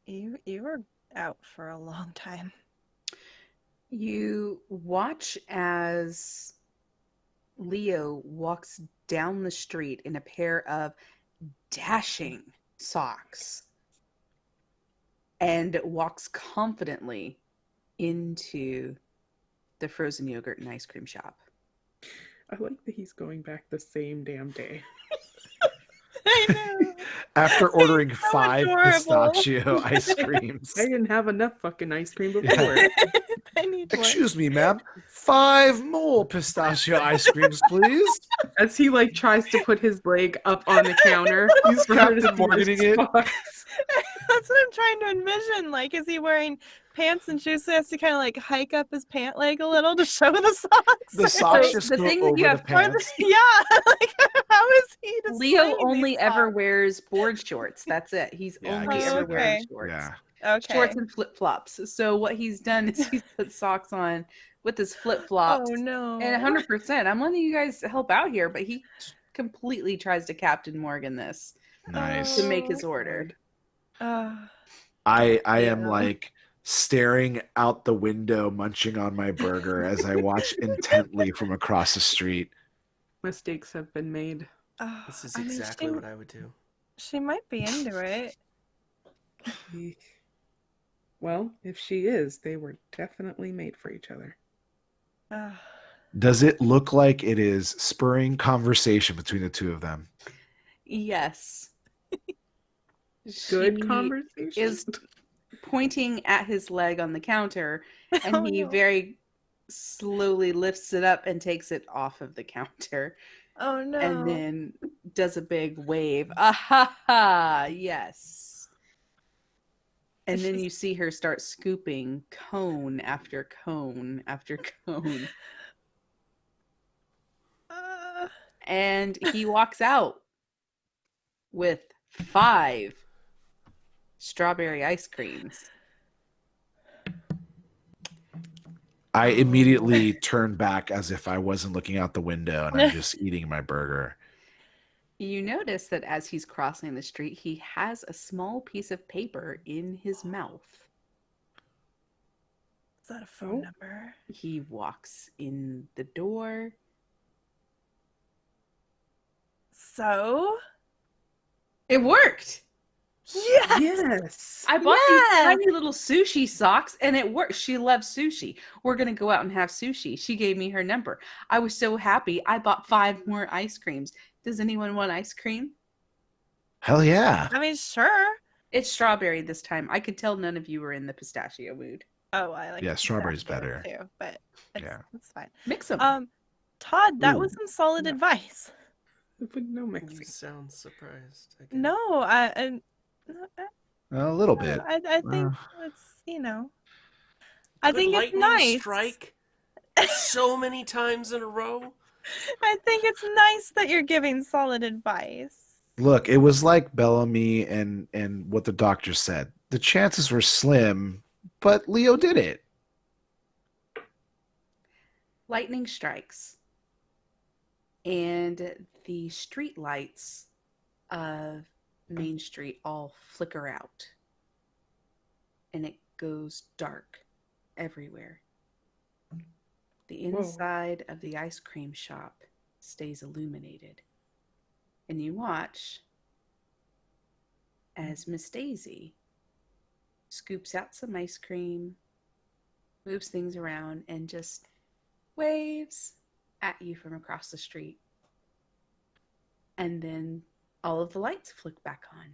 S4: You were out for a long time.
S1: You watch as Leo walks down the street in a pair of dashing socks and walks confidently into the frozen yogurt and ice cream shop.
S3: I like that he's going back the same damn day.
S4: I know.
S5: After ordering
S4: So
S5: 5
S4: adorable.
S5: pistachio ice creams.
S3: I didn't have enough fucking ice cream before.
S4: I need more.
S5: Excuse me, ma'am. 5 more pistachio ice creams, please.
S3: As he like tries to put his leg up on the counter,
S5: He's
S3: for her to
S5: Captain
S3: see the
S5: Morganing it.
S3: spots.
S4: That's what I'm trying to envision. Like, is he wearing pants and shoes so he has to kind of like hike up his pant leg a little to show the socks?
S5: The socks
S1: So
S5: just
S1: the
S5: go
S1: thing that
S5: over
S1: you
S5: the
S1: have-
S4: Or
S5: pants.
S4: yeah, like how is he displaying
S1: Leo
S4: these
S1: only ever
S4: socks?
S1: wears board shorts. That's it. He's
S5: Yeah,
S1: only
S5: he's-
S1: ever wearing
S4: Okay.
S1: shorts.
S5: Yeah.
S4: Okay.
S1: Shorts and flip flops. So what he's done is he's put socks on with his flip flops.
S4: Oh no.
S1: And 100%, I'm letting you guys help out here, but he completely tries to Captain Morgan this
S5: Nice.
S1: to make his order.
S5: I am
S4: Yeah.
S5: like staring out the window, munching on my burger as I watch intently from across the street.
S3: Mistakes have been made.
S2: This is
S4: I mean,
S2: exactly what I would do.
S4: She might be into it.
S3: Well, if she is, they were definitely made for each other.
S5: Does it look like it is spurring conversation between the two of them?
S1: Yes.
S3: Good
S1: She
S3: conversation.
S1: is pointing at his leg on the counter, and
S4: Oh,
S1: he
S4: no.
S1: very slowly lifts it up and takes it off of the counter,
S4: Oh no.
S1: and then does a big wave. Ah ha ha! Yes. And then
S4: She's-
S1: you see her start scooping cone after cone after cone. And he walks out with 5 strawberry ice creams.
S5: I immediately turn back as if I wasn't looking out the window and I'm just eating my burger.
S1: You notice that as he's crossing the street, he has a small piece of paper in his mouth.
S4: Is that a phone number?
S1: He walks in the door.
S4: So?
S1: It worked!
S4: Yes.
S3: Yes.
S1: I bought
S4: Yeah.
S1: these tiny little sushi socks and it worked. She loves sushi. We're going to go out and have sushi. She gave me her number. I was so happy. I bought 5 more ice creams. Does anyone want ice cream?
S5: Hell yeah.
S4: I mean, sure.
S1: It's strawberry this time. I could tell none of you were in the pistachio mood.
S4: Oh, I like
S5: Yeah,
S4: the
S5: strawberry's
S4: pistachio
S5: better.
S4: too, but
S5: Yeah.
S4: it's fine.
S1: Mix them.
S4: Todd, that
S5: Ooh.
S4: was some solid
S3: No.
S4: advice.
S3: But no
S2: You
S3: mixing.
S2: sound surprised. Again.
S4: No,
S5: A little bit.
S4: I think it's I
S2: Could
S4: think it's
S2: lightning
S4: nice.
S2: strike so many times in a row?
S4: I think it's nice that you're giving solid advice.
S5: Look, it was like Bellamy and what the doctor said. The chances were slim, but Leo did it.
S1: Lightning strikes, and the street lights of Main Street all flicker out, and it goes dark everywhere. The inside of the ice cream shop stays illuminated, and you watch as Miss Daisy scoops out some ice cream, moves things around, and just waves at you from across the street. And then all of the lights flick back on.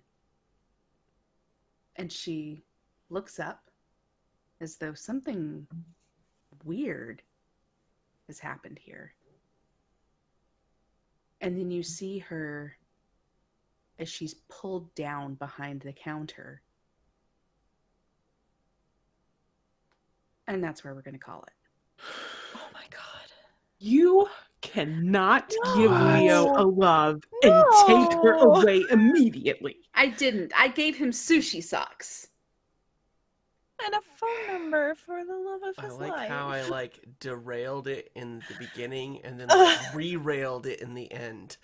S1: And she looks up as though something weird has happened here. And then you see her as she's pulled down behind the counter. And that's where we're going to call it.
S4: Oh my god.
S3: You cannot give
S5: What?
S3: Leo a love and take her
S4: No.
S3: away immediately.
S1: I didn't. I gave him sushi socks.
S4: And a phone number for the love of
S2: I
S4: his
S2: like
S4: life.
S2: how I like derailed it in the beginning and then like re-railed it in the end.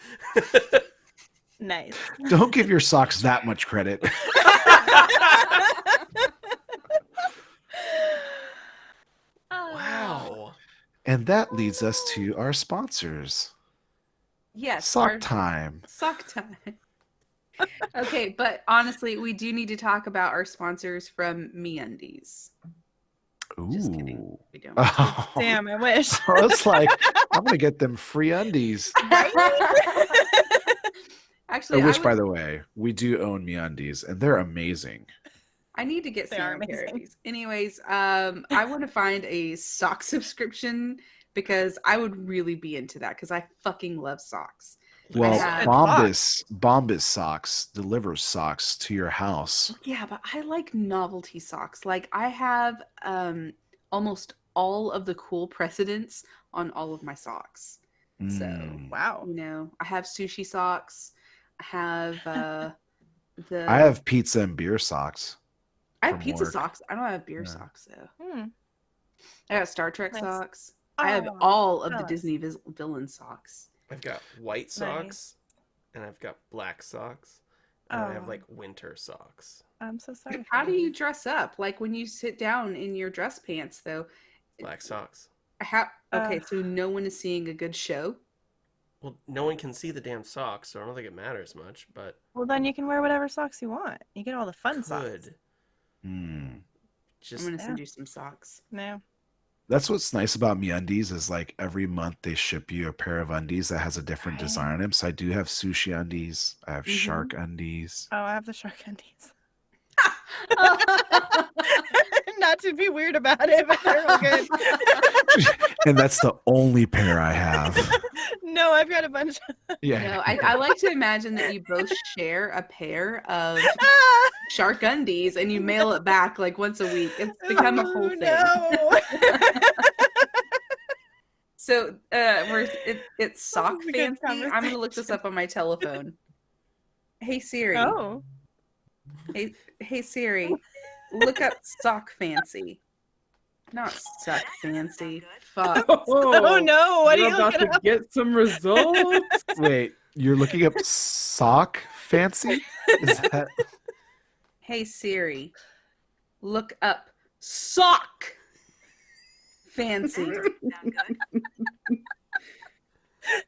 S4: Nice.
S5: Don't give your socks that much credit.
S2: Wow.
S5: And that leads us to our sponsors.
S1: Yes.
S5: Sock
S1: our
S5: time.
S1: sock time. Okay, but honestly, we do need to talk about our sponsors from MeUndies. Just kidding.
S5: Ooh.
S1: We don't.
S5: Oh,
S4: Damn, I wish.
S5: I was like, I'm gonna get them free undies.
S1: Actually,
S5: Which, by the way, we do own MeUndies, and they're amazing.
S1: I need to get
S4: They are
S1: some pair of
S4: amazing.
S1: these. Anyways, I want to find a sock subscription because I would really be into that because I fucking love socks.
S5: Well,
S1: have-
S5: Bombas socks delivers socks to your house.
S1: Yeah, but I like novelty socks. Like I have almost all of the cool precedents on all of my socks. So,
S5: Mm.
S4: Wow.
S1: you know, I have sushi socks. I have the
S5: I have pizza and beer socks.
S1: I have
S5: from
S1: pizza
S5: work.
S1: socks. I don't have beer
S5: Yeah.
S1: socks though.
S4: Hmm.
S1: I got Star Trek
S4: Nice.
S1: socks. I have
S4: Oh,
S1: all of the
S4: jealous.
S1: Disney villain socks.
S2: I've got white socks and I've got black socks and I have
S4: Oh.
S2: like winter socks.
S4: I'm so sorry.
S1: How
S4: for
S1: do you dress up? Like when you sit down in your dress pants though?
S2: Black socks.
S1: Okay, so no one is seeing a good show.
S2: Well, no one can see the damn socks, so I don't think it matters much, but
S4: Well, then you can wear whatever socks you want. You get all the fun socks.
S2: could.
S5: Mm.
S1: I'm
S2: Just
S1: gonna send
S4: Yeah.
S1: you some socks.
S4: No.
S5: That's what's nice about MeUndies is like every month they ship you a pair of undies that has a different
S4: Right.
S5: design on them. So I do have sushi undies. I have
S1: Mhm.
S5: shark undies.
S4: Oh, I have the shark undies. Not to be weird about it, but they're all good.
S5: And that's the only pair I have.
S4: No, I've got a bunch.
S5: Yeah.
S1: No, I like to imagine that you both share a pair of
S4: Ah!
S1: shark undies and you mail it back like once a week. It's become a whole
S4: Oh,
S1: thing.
S4: no.
S1: So it's sock
S4: was a good
S1: fancy. I'm gonna look this up on my telephone. Hey Siri.
S4: Oh.
S1: Hey Siri, look up sock fancy. Not suck fancy. Fuck.
S4: Oh no! What are
S3: You're
S4: you
S3: about
S4: looking
S3: to
S4: up?
S3: get some results.
S5: Wait, you're looking up sock fancy? Is that
S1: Hey Siri, look up sock fancy.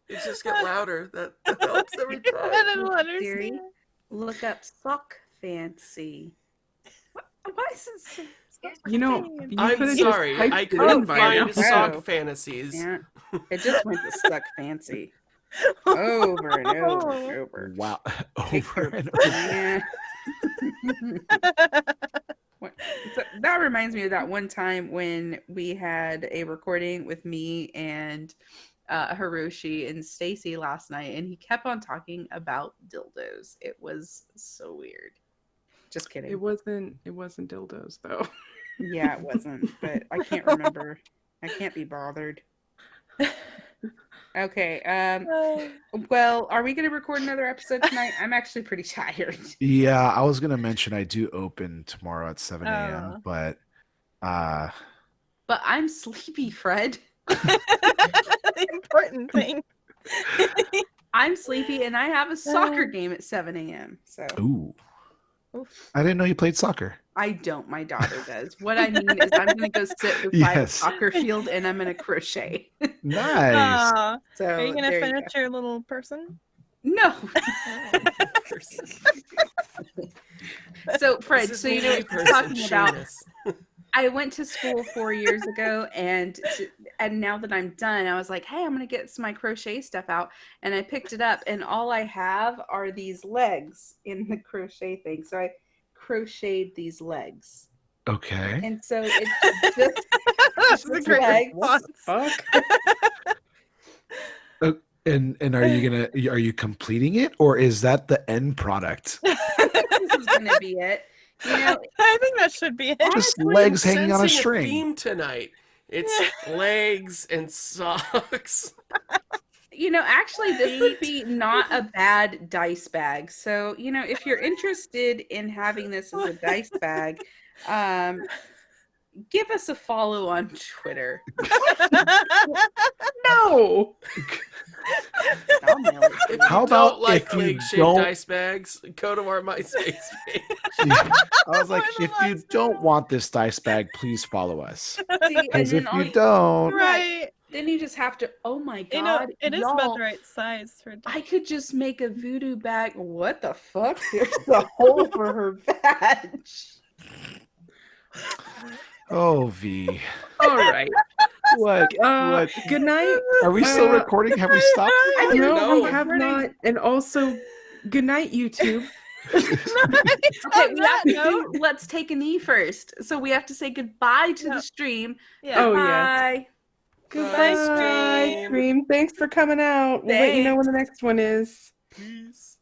S2: it just get louder. That helps every time.
S4: I don't understand.
S1: Siri, look up sock fancy. Why is it so?
S3: You know,
S4: Saying.
S3: you
S2: I'm
S3: could've
S2: sorry,
S3: just typed
S2: I
S3: it
S2: couldn't
S3: in by
S2: find
S3: now.
S2: sock
S1: Oh.
S2: fantasies.
S1: Yeah, it just went to suck fancy over and over and over.
S5: wow?
S1: Take
S5: Over
S1: your-
S5: and over.
S1: Yeah. So that reminds me of that one time when we had a recording with me and Hiroshi and Stacy last night, and he kept on talking about dildos. It was so weird. Just kidding.
S3: It wasn't dildos though.
S6: Yeah, it wasn't, but I can't remember. I can't be bothered. Okay. Well, are we going to record another episode tonight? I'm actually pretty tired.
S5: Yeah, I was gonna mention I do open tomorrow at 7 a.m.,
S4: Oh.
S5: but
S6: But I'm sleepy, Fred.
S4: The important thing.
S6: I'm sleepy, and I have a soccer game at 7 a.m. So
S5: ooh,
S4: Oof.
S5: I didn't know you played soccer.
S6: I don't. My daughter does. What I mean is, I'm going to go sit beside a
S5: Yes.
S6: soccer field, and I'm going to crochet.
S5: Nice.
S4: Aw.
S6: So
S4: Are you gonna
S6: there
S4: finish
S6: go.
S4: your little person?
S6: No. So Fred,
S2: This is
S6: so you
S2: me,
S6: know what
S2: person,
S6: you're talking about.
S2: Seamus.
S6: I went to school 4 years ago, and now that I'm done, I was like, hey, I'm gonna get my crochet stuff out, and I picked it up, and all I have are these legs in the crochet thing. So I crocheted these legs,
S5: Okay.
S6: and so it's just
S4: That's a
S6: Just
S4: great
S6: legs.
S3: What
S4: response.
S3: the fuck?
S5: And are you completing it, or is that the end product?
S6: this is gonna be it. You know,
S4: I think that should be it.
S5: Just
S2: Honestly,
S5: legs
S2: I'm
S5: hanging on a
S2: sensing
S5: string.
S2: theme tonight. It's legs and socks.
S6: actually, this would be not a bad dice bag. So, if you're interested in having this as a dice bag, give us a follow on Twitter.
S3: No.
S6: I'll mail it to
S2: If
S6: you.
S5: How
S2: you
S5: about
S2: don't like
S5: if you
S2: leg-shaped
S5: don't-
S2: dice bags, go to our MySpace page.
S5: I was like,
S4: Or the
S5: if you
S4: lights
S5: don't
S4: out.
S5: want this dice bag, please follow us.
S6: See, and
S5: Because
S6: then
S5: if
S6: all
S5: you don't,
S4: Right.
S6: then you just have to. Oh my
S4: You know,
S6: god!
S4: it is about
S6: y'all,
S4: the right size for
S6: I could just make a voodoo bag. What the fuck? There's a hole for her badge.
S5: oh V,
S3: All right.
S5: what? What?
S3: Good night.
S5: Are we still
S3: uh,
S5: recording? Have we stopped?
S6: I
S3: No,
S2: know.
S3: we have not. And also, good night, YouTube.
S6: Okay,
S4: On that note,
S6: let's take a knee first. So we have to say goodbye to
S4: Yeah.
S6: the stream.
S4: yeah.
S3: Oh,
S6: Bye.
S3: Goodbye,
S2: Stream.
S3: Stream. Thanks for coming out. We'll let you know when the next one is.
S2: Peace.